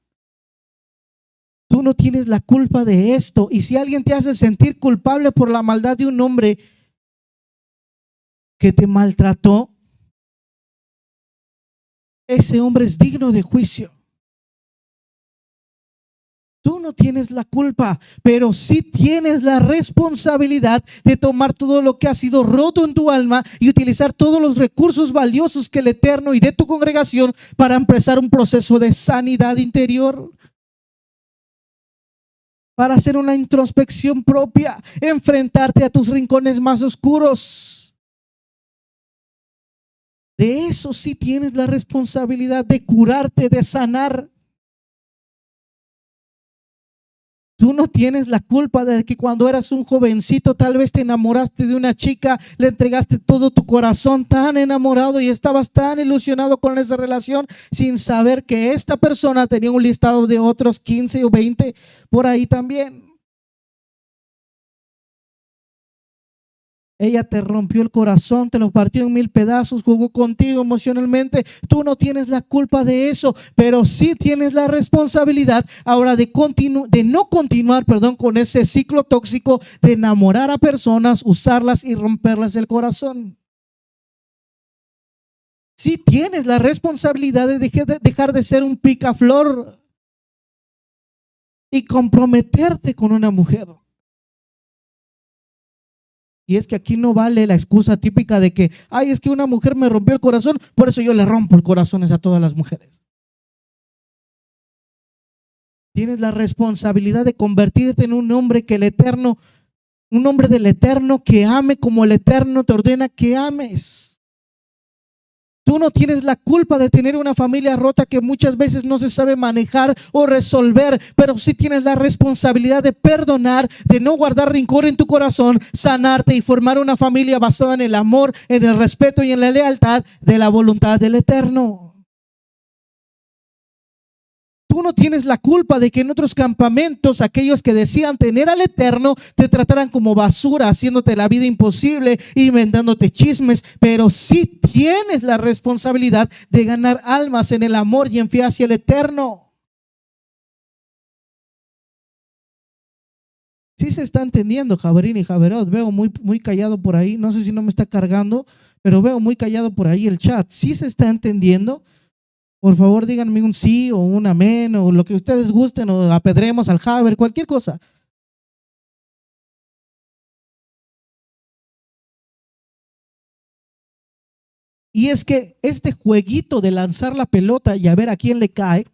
Tú no tienes la culpa de esto. Y si alguien te hace sentir culpable por la maldad de un hombre que te maltrató, ese hombre es digno de juicio. Tú no tienes la culpa, pero sí tienes la responsabilidad de tomar todo lo que ha sido roto en tu alma y utilizar todos los recursos valiosos que el Eterno y de tu congregación para empezar un proceso de sanidad interior. Para hacer una introspección propia, enfrentarte a tus rincones más oscuros. De eso sí tienes la responsabilidad de curarte, de sanar. Tú no tienes la culpa de que cuando eras un jovencito tal vez te enamoraste de una chica, le entregaste todo tu corazón tan enamorado y estabas tan ilusionado con esa relación sin saber que esta persona tenía un listado de otros 15 o 20 por ahí también. Ella te rompió el corazón, te lo partió en 1000 pedazos, jugó contigo emocionalmente. Tú no tienes la culpa de eso, pero sí tienes la responsabilidad ahora de no continuar con ese ciclo tóxico de enamorar a personas, usarlas y romperlas el corazón. Sí tienes la responsabilidad de dejar de ser un picaflor y comprometerte con una mujer. Y es que aquí no vale la excusa típica de que, ay, es que una mujer me rompió el corazón, por eso yo le rompo el corazón a todas las mujeres. Tienes la responsabilidad de convertirte en un hombre que el Eterno, un hombre del Eterno que ame como el Eterno te ordena que ames. Tú no tienes la culpa de tener una familia rota que muchas veces no se sabe manejar o resolver, pero sí tienes la responsabilidad de perdonar, de no guardar rencor en tu corazón, sanarte y formar una familia basada en el amor, en el respeto y en la lealtad de la voluntad del Eterno. Tú no tienes la culpa de que en otros campamentos aquellos que decían tener al Eterno te trataran como basura, haciéndote la vida imposible, inventándote chismes, pero sí tienes la responsabilidad de ganar almas en el amor y en fe hacia el Eterno. Sí se está entendiendo, Javerín y Javerot. Veo muy callado por ahí, no sé si no me está cargando, pero veo muy callado por ahí el chat. ¿Sí se está entendiendo? Por favor, díganme un sí o un amén o lo que ustedes gusten, o apedremos al Javer, cualquier cosa. Y es que este jueguito de lanzar la pelota y a ver a quién le cae,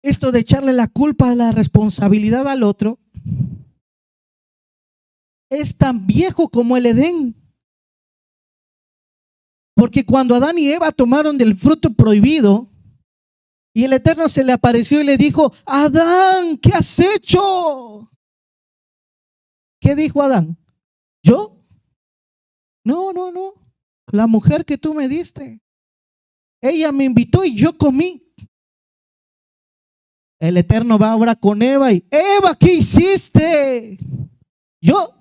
esto de echarle la culpa de la responsabilidad al otro, es tan viejo como el Edén. Porque cuando Adán y Eva tomaron del fruto prohibido y el Eterno se le apareció y le dijo, Adán, ¿qué has hecho? ¿Qué dijo Adán? ¿Yo? No, la mujer que tú me diste. Ella me invitó y yo comí. El Eterno va ahora con Eva y, Eva, ¿qué hiciste? Yo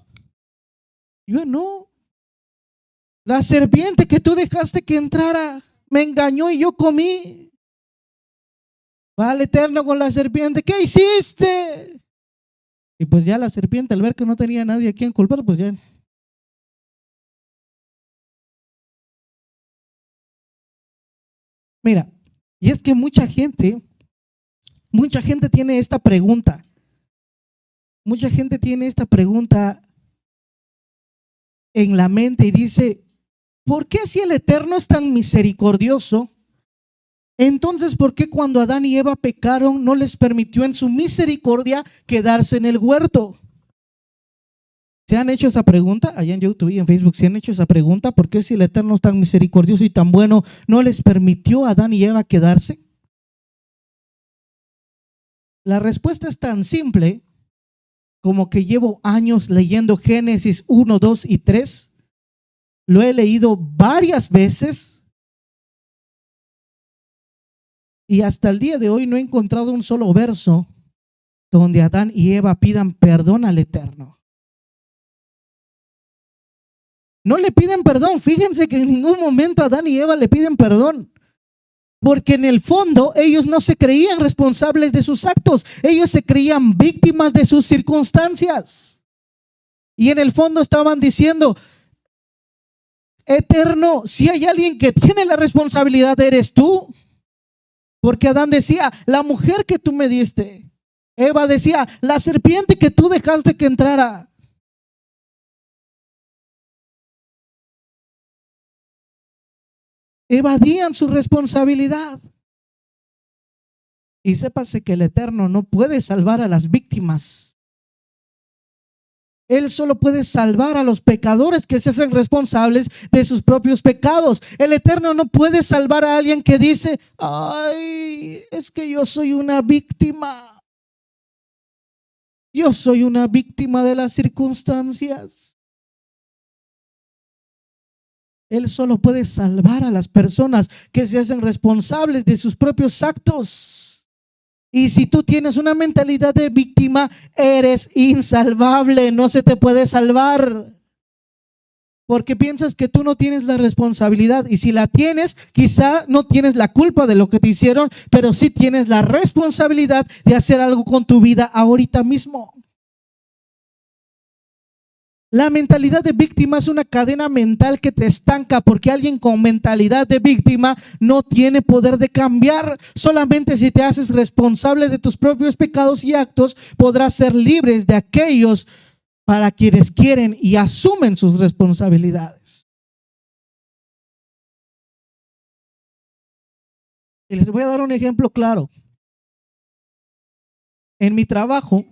no. La serpiente que tú dejaste que entrara me engañó y yo comí. Va el Eterno con la serpiente, ¿qué hiciste? Y pues ya la serpiente, al ver que no tenía nadie a quien culpar, pues ya. Mira, y es que mucha gente tiene esta pregunta. Mucha gente tiene esta pregunta en la mente y dice, ¿por qué si el Eterno es tan misericordioso? Entonces, ¿por qué cuando Adán y Eva pecaron no les permitió en su misericordia quedarse en el huerto? ¿Se han hecho esa pregunta? Allá en YouTube y en Facebook, ¿se han hecho esa pregunta? ¿Por qué si el Eterno es tan misericordioso y tan bueno no les permitió a Adán y Eva quedarse? La respuesta es tan simple como que llevo años leyendo Génesis 1, 2 y 3. Lo he leído varias veces y hasta el día de hoy no he encontrado un solo verso donde Adán y Eva pidan perdón al Eterno. No le piden perdón. Fíjense que en ningún momento Adán y Eva le piden perdón. Porque en el fondo ellos no se creían responsables de sus actos. Ellos se creían víctimas de sus circunstancias. Y en el fondo estaban diciendo, Eterno, si hay alguien que tiene la responsabilidad, eres tú. Porque Adán decía, la mujer que tú me diste. Eva decía, la serpiente que tú dejaste que entrara. Evadían su responsabilidad. Y sépase que el Eterno no puede salvar a las víctimas. Él solo puede salvar a los pecadores que se hacen responsables de sus propios pecados. El Eterno no puede salvar a alguien que dice, ay, es que yo soy una víctima. Yo soy una víctima de las circunstancias. Él solo puede salvar a las personas que se hacen responsables de sus propios actos. Y si tú tienes una mentalidad de víctima, eres insalvable, no se te puede salvar. Porque piensas que tú no tienes la responsabilidad, y si la tienes, quizá no tienes la culpa de lo que te hicieron, pero sí tienes la responsabilidad de hacer algo con tu vida ahorita mismo. La mentalidad de víctima es una cadena mental que te estanca, porque alguien con mentalidad de víctima no tiene poder de cambiar. Solamente si te haces responsable de tus propios pecados y actos, podrás ser libres de aquellos para quienes quieren y asumen sus responsabilidades. Y les voy a dar un ejemplo claro. En mi trabajo,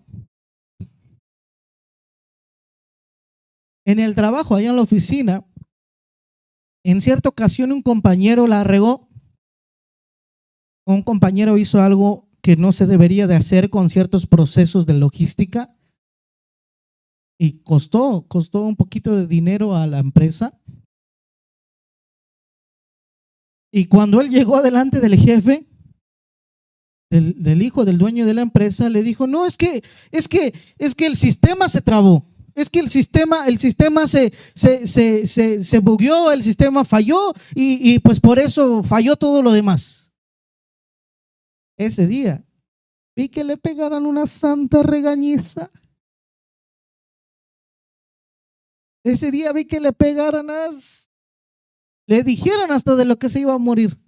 allá en la oficina, en cierta ocasión un compañero la regó. Un compañero hizo algo que no se debería de hacer con ciertos procesos de logística y costó un poquito de dinero a la empresa. Y cuando él llegó delante del jefe, del hijo del dueño de la empresa, le dijo: no, es que el sistema se trabó. Es que el sistema se bugueó, el sistema falló y pues por eso falló todo lo demás. Ese día vi que le pegaran una santa regañiza. Ese día vi que le pegaran, le dijeron hasta de lo que se iba a morir.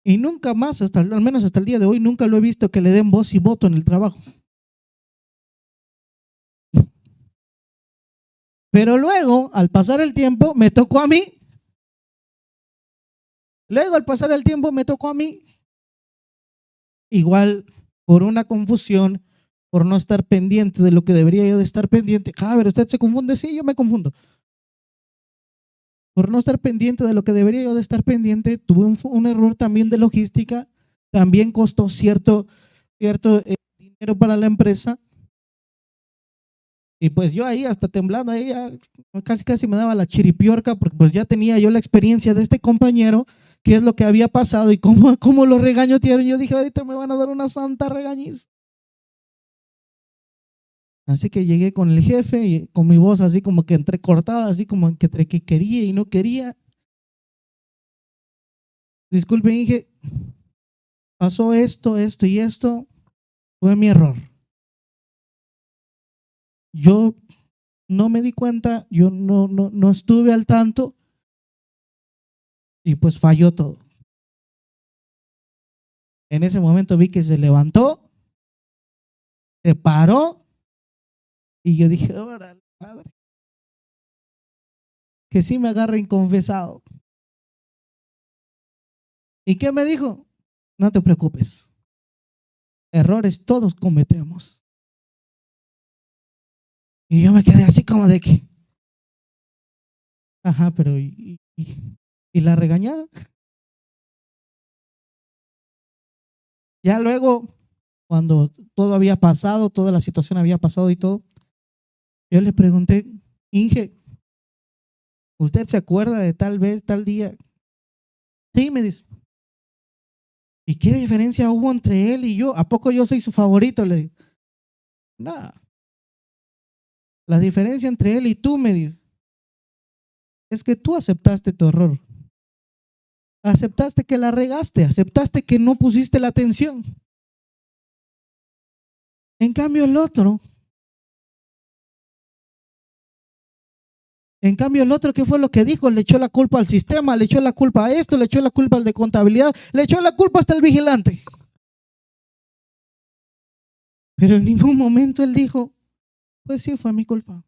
Y nunca más, al menos hasta el día de hoy, nunca lo he visto que le den voz y voto en el trabajo. Pero luego, al pasar el tiempo, me tocó a mí. Igual, por una confusión, por no estar pendiente de lo que debería yo de estar pendiente. A ver, ¿usted se confunde? Sí, yo me confundo. Por no estar pendiente de lo que debería yo de estar pendiente, tuve un error también de logística. También costó cierto dinero para la empresa. Y pues yo ahí hasta temblando, ahí casi me daba la chiripiorca, porque pues ya tenía yo la experiencia de este compañero, qué es lo que había pasado y cómo lo regañotearon. Yo dije: ahorita me van a dar una santa regañiza. Así que llegué con el jefe y con mi voz así como que entrecortada, así como que entre que quería y no quería. Disculpen, dije, pasó esto y esto, fue mi error. Yo no me di cuenta, yo no estuve al tanto y pues falló todo. En ese momento vi que se levantó, se paró y yo dije: órale, padre, que sí me agarre inconfesado. ¿Y qué me dijo? No te preocupes, errores todos cometemos. Y yo me quedé así como de que, ajá, pero ¿y la regañada? Ya luego, cuando todo había pasado, toda la situación había pasado y todo, yo le pregunté: Inge, ¿usted se acuerda de tal vez, tal día? Sí, me dice. ¿Y qué diferencia hubo entre él y yo? ¿A poco yo soy su favorito? Le digo. Nada. La diferencia entre él y tú, me dice, es que tú aceptaste tu error. Aceptaste que la regaste, aceptaste que no pusiste la atención. En cambio el otro, ¿qué fue lo que dijo? Le echó la culpa al sistema, le echó la culpa a esto, le echó la culpa al de contabilidad, le echó la culpa hasta el vigilante. Pero en ningún momento él dijo: pues sí, fue mi culpa.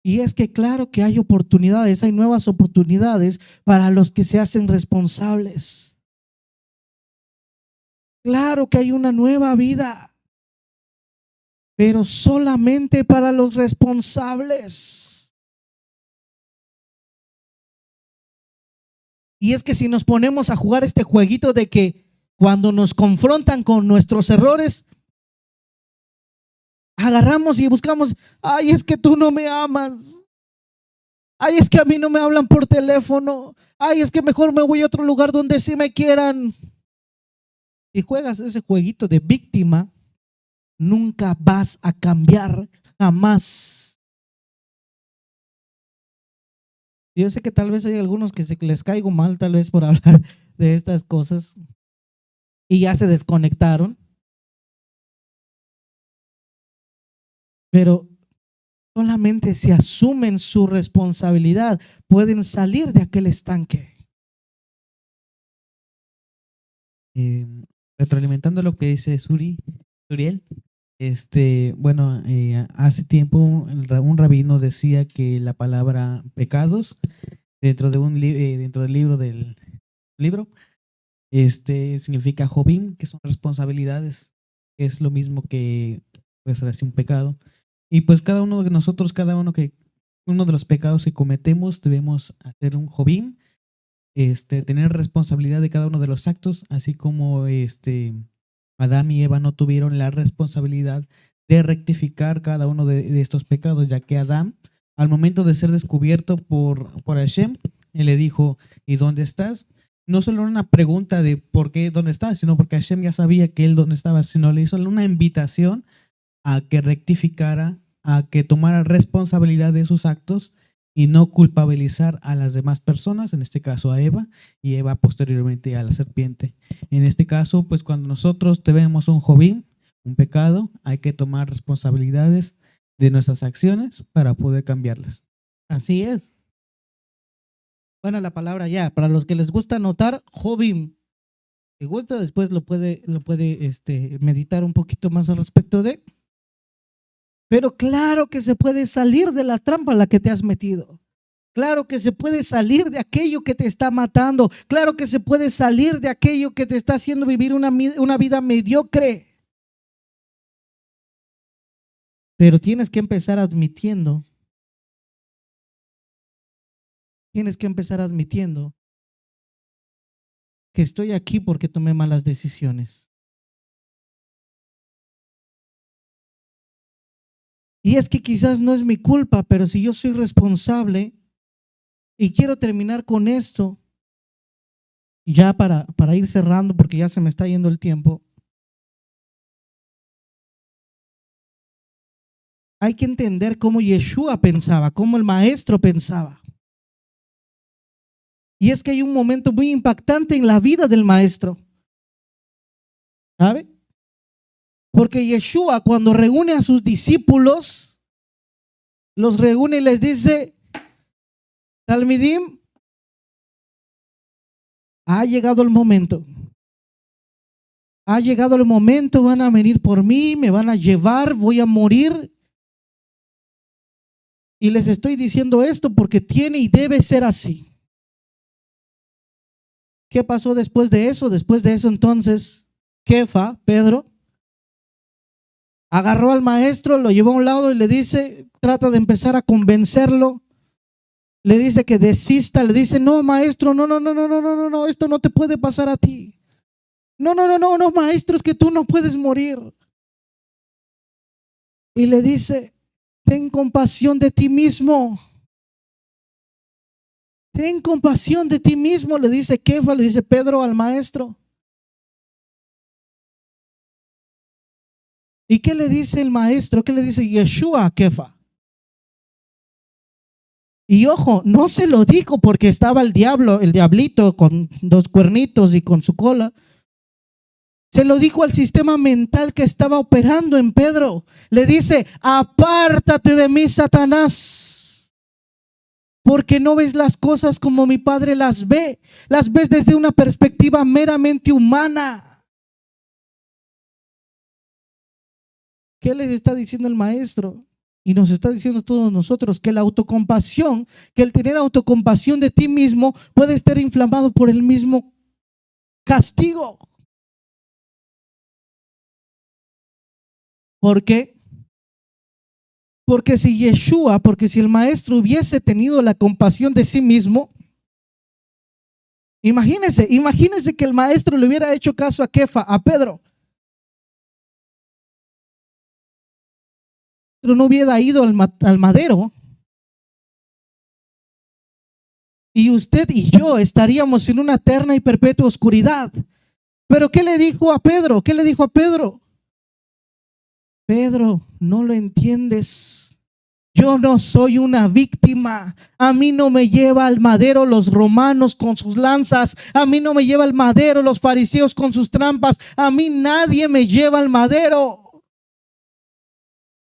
Y es que claro que hay oportunidades, hay nuevas oportunidades para los que se hacen responsables. Claro que hay una nueva vida, pero solamente para los responsables. Y es que si nos ponemos a jugar este jueguito de que cuando nos confrontan con nuestros errores, agarramos y buscamos: ay, es que tú no me amas. Ay, es que a mí no me hablan por teléfono. Ay, es que mejor me voy a otro lugar donde sí me quieran. Si juegas ese jueguito de víctima, nunca vas a cambiar, jamás. Yo sé que tal vez hay algunos que les caigo mal, tal vez por hablar de estas cosas y ya se desconectaron, pero solamente si asumen su responsabilidad pueden salir de aquel estanque. Retroalimentando lo que dice Suriel, bueno, hace tiempo un rabino decía que la palabra pecados dentro del libro, significa jobim, que son responsabilidades, es lo mismo que pues así un pecado. Y pues cada uno de nosotros, uno de los pecados que cometemos, debemos hacer un jobim, tener responsabilidad de cada uno de los actos, así como Adán y Eva no tuvieron la responsabilidad de rectificar cada uno de estos pecados, ya que Adán, al momento de ser descubierto por Hashem, él le dijo, ¿y dónde estás? No solo una pregunta de por qué, dónde estás, sino porque Hashem ya sabía que él dónde estaba, sino le hizo una invitación a que rectificara, a que tomara responsabilidad de sus actos y no culpabilizar a las demás personas, en este caso a Eva, y Eva posteriormente a la serpiente. En este caso, pues cuando nosotros tenemos un jobim, un pecado, hay que tomar responsabilidades de nuestras acciones para poder cambiarlas. Así es. Bueno, la palabra ya, para los que les gusta anotar, jobim. Si gusta, después lo puede meditar un poquito más al respecto de. Pero claro que se puede salir de la trampa en la que te has metido. Claro que se puede salir de aquello que te está matando. Claro que se puede salir de aquello que te está haciendo vivir una vida mediocre. Pero tienes que empezar admitiendo. Tienes que empezar admitiendo que estoy aquí porque tomé malas decisiones. Y es que quizás no es mi culpa, pero si yo soy responsable y quiero terminar con esto, ya para ir cerrando porque ya se me está yendo el tiempo, hay que entender cómo Yeshua pensaba, cómo el maestro pensaba. Y es que hay un momento muy impactante en la vida del maestro, ¿sabe? Porque Yeshua cuando reúne a sus discípulos, los reúne y les dice, Talmidim, ha llegado el momento. Ha llegado el momento, van a venir por mí, me van a llevar, voy a morir. Y les estoy diciendo esto porque tiene y debe ser así. ¿Qué pasó después de eso? Después de eso entonces, Kefa, Pedro, agarró al maestro, lo llevó a un lado y le dice, trata de empezar a convencerlo. Le dice que desista, le dice, no, maestro, no, esto no te puede pasar a ti. No, maestro, es que tú no puedes morir. Y le dice, ten compasión de ti mismo. Ten compasión de ti mismo, le dice Kefa, le dice Pedro al maestro. ¿Y qué le dice el maestro? ¿Qué le dice Yeshua a Kefa? Y ojo, no se lo dijo porque estaba el diablito con dos cuernitos y con su cola. Se lo dijo al sistema mental que estaba operando en Pedro. Le dice, apártate de mí, Satanás, porque no ves las cosas como mi Padre las ve. Las ves desde una perspectiva meramente humana. ¿Qué les está diciendo el maestro? Y nos está diciendo a todos nosotros que la autocompasión, que el tener autocompasión de ti mismo puede estar inflamado por el mismo castigo. ¿Por qué? Porque si el maestro hubiese tenido la compasión de sí mismo, imagínense que el maestro le hubiera hecho caso a Kefa, a Pedro. Pero no hubiera ido al madero. Y usted y yo estaríamos en una eterna y perpetua oscuridad. Pero ¿qué le dijo a Pedro? ¿Qué le dijo a Pedro? Pedro, no lo entiendes. Yo no soy una víctima. A mí no me lleva al madero los romanos con sus lanzas. A mí no me lleva al madero los fariseos con sus trampas. A mí nadie me lleva al madero.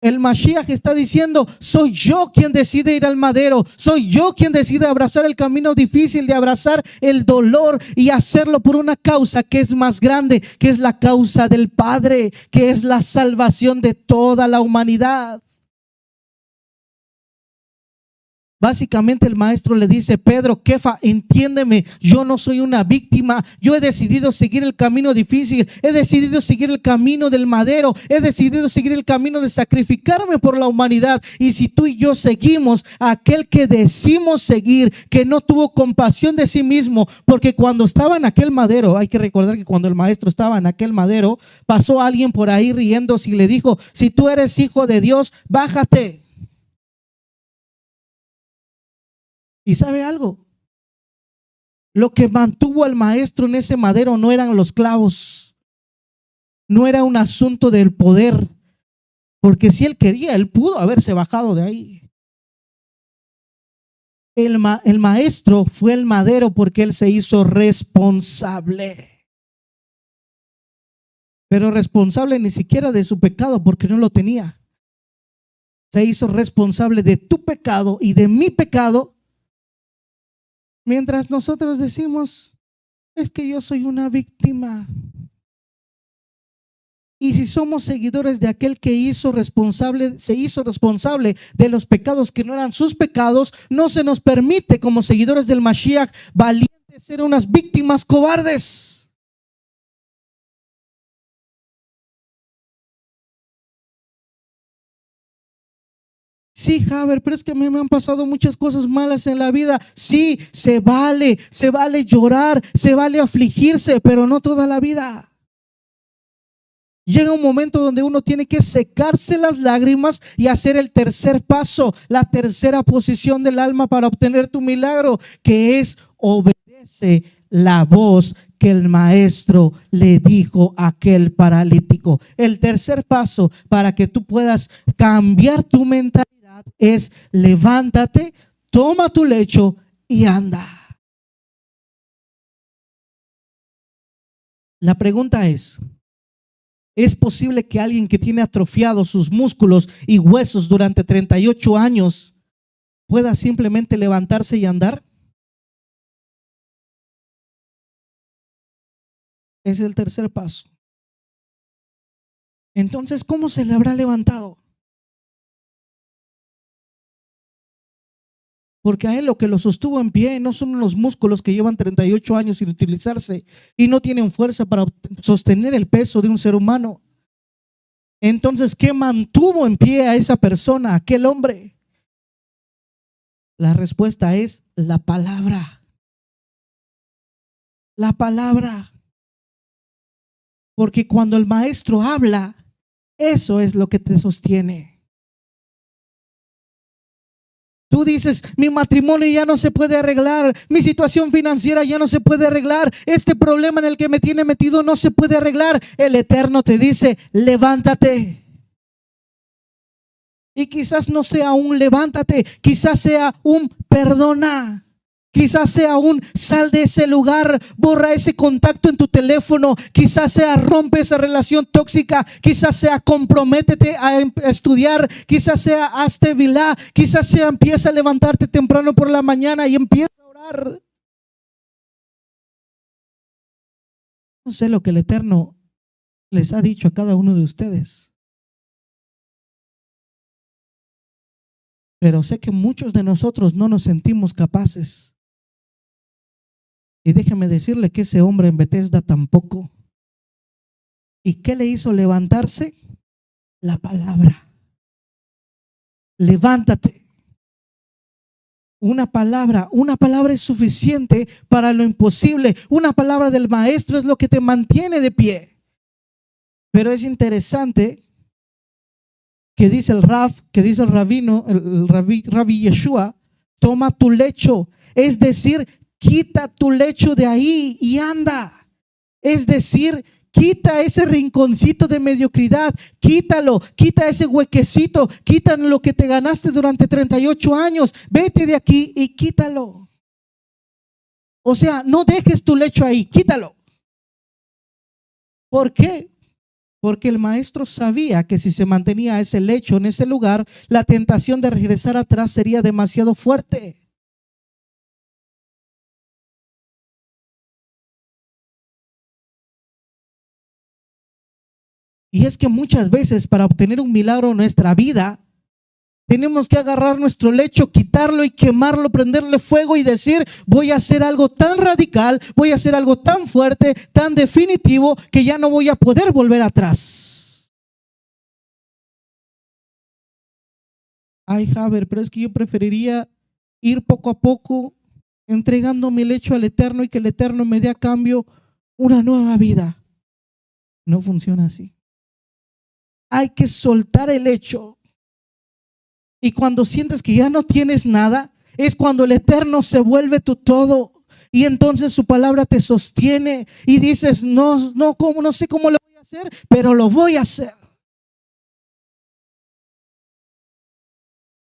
El Mashiach está diciendo, soy yo quien decide ir al madero. Soy yo quien decide abrazar el camino difícil, de abrazar el dolor y hacerlo por una causa que es más grande, que es la causa del Padre, que es la salvación de toda la humanidad. Básicamente el maestro le dice, Pedro, Kefa, entiéndeme, yo no soy una víctima. Yo he decidido seguir el camino difícil, he decidido seguir el camino del madero, he decidido seguir el camino de sacrificarme por la humanidad. Y si tú y yo seguimos a aquel que decimos seguir, que no tuvo compasión de sí mismo, porque cuando estaba en aquel madero, hay que recordar que cuando el maestro estaba en aquel madero, pasó alguien por ahí riéndose y le dijo, si tú eres hijo de Dios, bájate. ¿Y sabe algo? Lo que mantuvo al maestro en ese madero no eran los clavos, no era un asunto del poder, porque si él quería, él pudo haberse bajado de ahí. El maestro fue el madero porque él se hizo responsable, pero responsable ni siquiera de su pecado porque no lo tenía. Se hizo responsable de tu pecado y de mi pecado. Mientras nosotros decimos, es que yo soy una víctima. Y si somos seguidores de aquel que se hizo responsable de los pecados que no eran sus pecados, no se nos permite como seguidores del Mashiach valientes ser unas víctimas cobardes. Sí, Javier, pero es que a mí me han pasado muchas cosas malas en la vida. Sí, se vale llorar, se vale afligirse, pero no toda la vida. Llega un momento donde uno tiene que secarse las lágrimas y hacer el tercer paso, la tercera posición del alma para obtener tu milagro, que es obedece la voz que el maestro le dijo a aquel paralítico. El tercer paso para que tú puedas cambiar tu mentalidad es levántate, toma tu lecho y anda. La pregunta ¿es posible que alguien que tiene atrofiados sus músculos y huesos durante 38 años pueda simplemente levantarse y andar? Es el tercer paso. Entonces, ¿cómo se le habrá levantado? Porque a él lo que lo sostuvo en pie no son los músculos que llevan 38 años sin utilizarse y no tienen fuerza para sostener el peso de un ser humano. Entonces, ¿qué mantuvo en pie a esa persona, a aquel hombre? La respuesta es la palabra. La palabra. Porque cuando el maestro habla, eso es lo que te sostiene. Tú dices, mi matrimonio ya no se puede arreglar, mi situación financiera ya no se puede arreglar, este problema en el que me tiene metido no se puede arreglar. El Eterno te dice, levántate. Y quizás no sea un levántate, quizás sea un perdona. Quizás sea un sal de ese lugar, borra ese contacto en tu teléfono, quizás sea rompe esa relación tóxica, quizás sea comprométete a estudiar, quizás sea hazte vilá, quizás sea empieza a levantarte temprano por la mañana y empieza a orar. No sé lo que el Eterno les ha dicho a cada uno de ustedes, pero sé que muchos de nosotros no nos sentimos capaces. Y déjeme decirle que ese hombre en Betesda tampoco. ¿Y qué le hizo levantarse? La palabra. Levántate. Una palabra es suficiente para lo imposible. Una palabra del maestro es lo que te mantiene de pie. Pero es interesante que dice el rabino, el Rabbi Yeshua, toma tu lecho. Es decir, quita tu lecho de ahí y anda. Es decir, Quita ese rinconcito de mediocridad, quítalo, quita ese huequecito, quita lo que te ganaste durante 38 años, vete de aquí y quítalo. O sea, no dejes tu lecho ahí, quítalo. ¿Por qué? Porque el maestro sabía que si se mantenía ese lecho en ese lugar, la tentación de regresar atrás sería demasiado fuerte. Y es que muchas veces para obtener un milagro en nuestra vida, tenemos que agarrar nuestro lecho, quitarlo y quemarlo, prenderle fuego y decir, voy a hacer algo tan radical, voy a hacer algo tan fuerte, tan definitivo, que ya no voy a poder volver atrás. Ay, Javier, pero es que yo preferiría ir poco a poco, entregando mi lecho al Eterno y que el Eterno me dé a cambio una nueva vida. No funciona así. Hay que soltar el lecho. Y cuando sientes que ya no tienes nada, es cuando el Eterno se vuelve tu todo. Y entonces su palabra te sostiene y dices, no sé cómo lo voy a hacer, pero lo voy a hacer.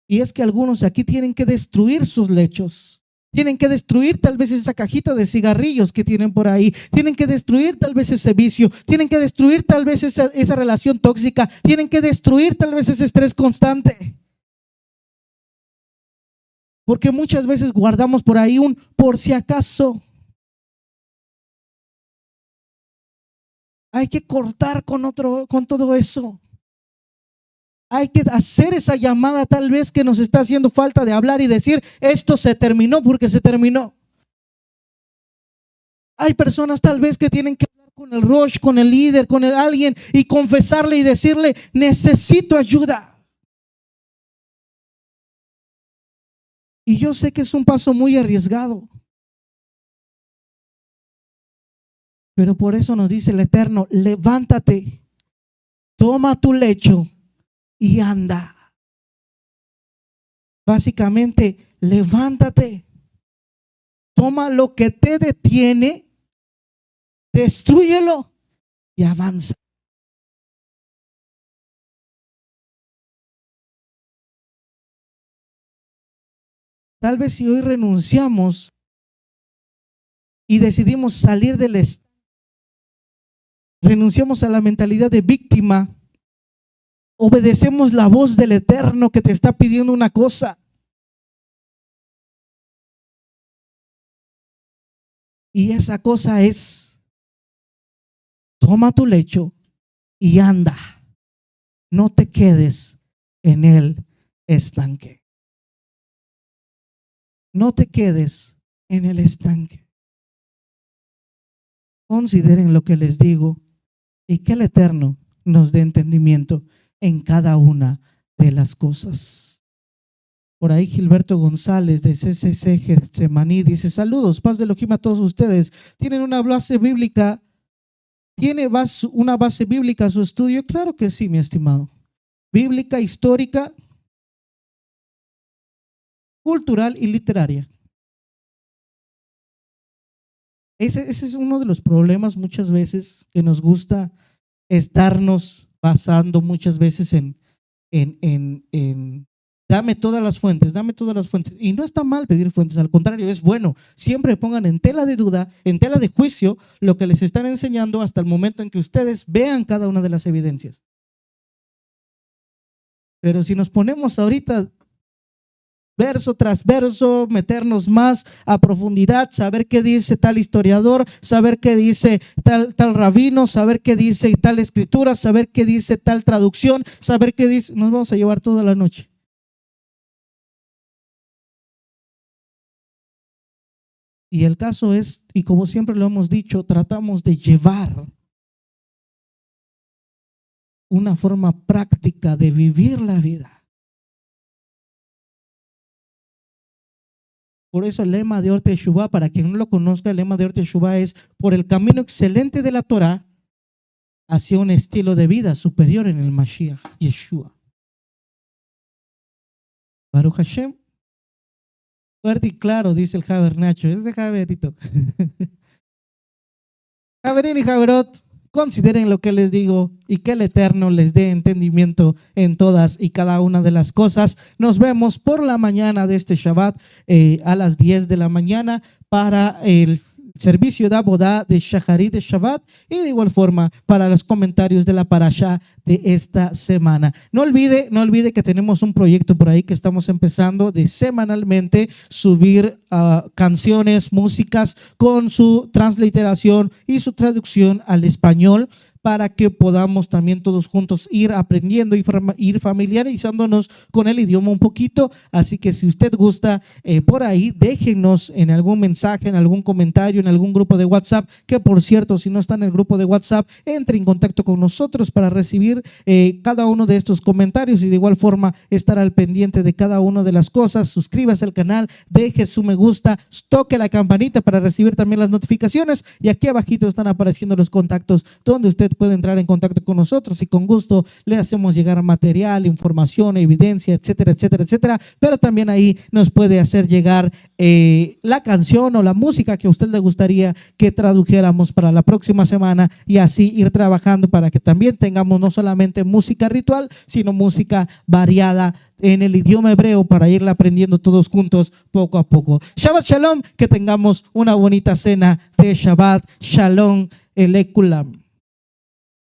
Y es que algunos aquí tienen que destruir sus lechos. Tienen que destruir tal vez esa cajita de cigarrillos que tienen por ahí. Tienen que destruir tal vez ese vicio. Tienen que destruir tal vez esa relación tóxica. Tienen que destruir tal vez ese estrés constante. Porque muchas veces guardamos por ahí un por si acaso. Hay que cortar con todo eso. Hay que hacer esa llamada tal vez que nos está haciendo falta de hablar y decir, esto se terminó porque se terminó. Hay personas tal vez que tienen que hablar con el Rosh, con el líder, con alguien y confesarle y decirle, necesito ayuda. Y yo sé que es un paso muy arriesgado. Pero por eso nos dice el Eterno, levántate, toma tu lecho y anda. Básicamente, levántate, toma lo que te detiene, destrúyelo y avanza. Tal vez si hoy renunciamos y decidimos salir del estado, renunciamos a la mentalidad de víctima, obedecemos la voz del Eterno que te está pidiendo una cosa. Y esa cosa es, toma tu lecho y anda. No te quedes en el estanque. No te quedes en el estanque. Consideren lo que les digo y que el Eterno nos dé entendimiento en cada una de las cosas. Por ahí Gilberto González de CCC Getsemaní dice, saludos, paz de Elohim a todos ustedes. ¿Tienen una base bíblica? ¿Tiene una base bíblica su estudio? Claro que sí, mi estimado. Bíblica, histórica, cultural y literaria. Ese es uno de los problemas muchas veces que nos gusta estarnos basando muchas veces en dame todas las fuentes, dame todas las fuentes. Y no está mal pedir fuentes, al contrario, es bueno. Siempre pongan en tela de duda, en tela de juicio, lo que les están enseñando hasta el momento en que ustedes vean cada una de las evidencias. Pero si nos ponemos ahorita verso tras verso, meternos más a profundidad, saber qué dice tal historiador, saber qué dice tal rabino, saber qué dice tal escritura, saber qué dice tal traducción, saber qué dice, nos vamos a llevar toda la noche. Y el caso es, y como siempre lo hemos dicho, tratamos de llevar una forma práctica de vivir la vida. Por eso el lema de Or Teshuvah, para quien no lo conozca, el lema de Or Teshuvah es por el camino excelente de la Torah hacia un estilo de vida superior en el Mashiach, Yeshua. Baruch Hashem. Fuerte y claro, dice el Javer Nacho. Es de Javerito. Javerín y Javerot, consideren lo que les digo y que el Eterno les dé entendimiento en todas y cada una de las cosas. Nos vemos por la mañana de este Shabbat a las 10 de la mañana para el servicio de Abodá de Shaharit de Shabbat y de igual forma para los comentarios de la parashá de esta semana. No olvide que tenemos un proyecto por ahí que estamos empezando de semanalmente subir canciones, músicas con su transliteración y su traducción al español, para que podamos también todos juntos ir aprendiendo y ir familiarizándonos con el idioma un poquito. Así que si usted gusta, por ahí déjenos en algún mensaje, en algún comentario, en algún grupo de WhatsApp, que por cierto, si no está en el grupo de WhatsApp, entre en contacto con nosotros para recibir cada uno de estos comentarios y de igual forma estar al pendiente de cada una de las cosas. Suscríbase al canal, deje su me gusta, toque la campanita para recibir también las notificaciones y aquí abajito están apareciendo los contactos donde usted puede entrar en contacto con nosotros y con gusto le hacemos llegar material, información, evidencia, etcétera, etcétera, etcétera. Pero también ahí nos puede hacer llegar la canción o la música que a usted le gustaría que tradujéramos para la próxima semana y así ir trabajando para que también tengamos no solamente música ritual, sino música variada en el idioma hebreo para irla aprendiendo todos juntos poco a poco. Shabbat Shalom, que tengamos una bonita cena de Shabbat Shalom Elekulam.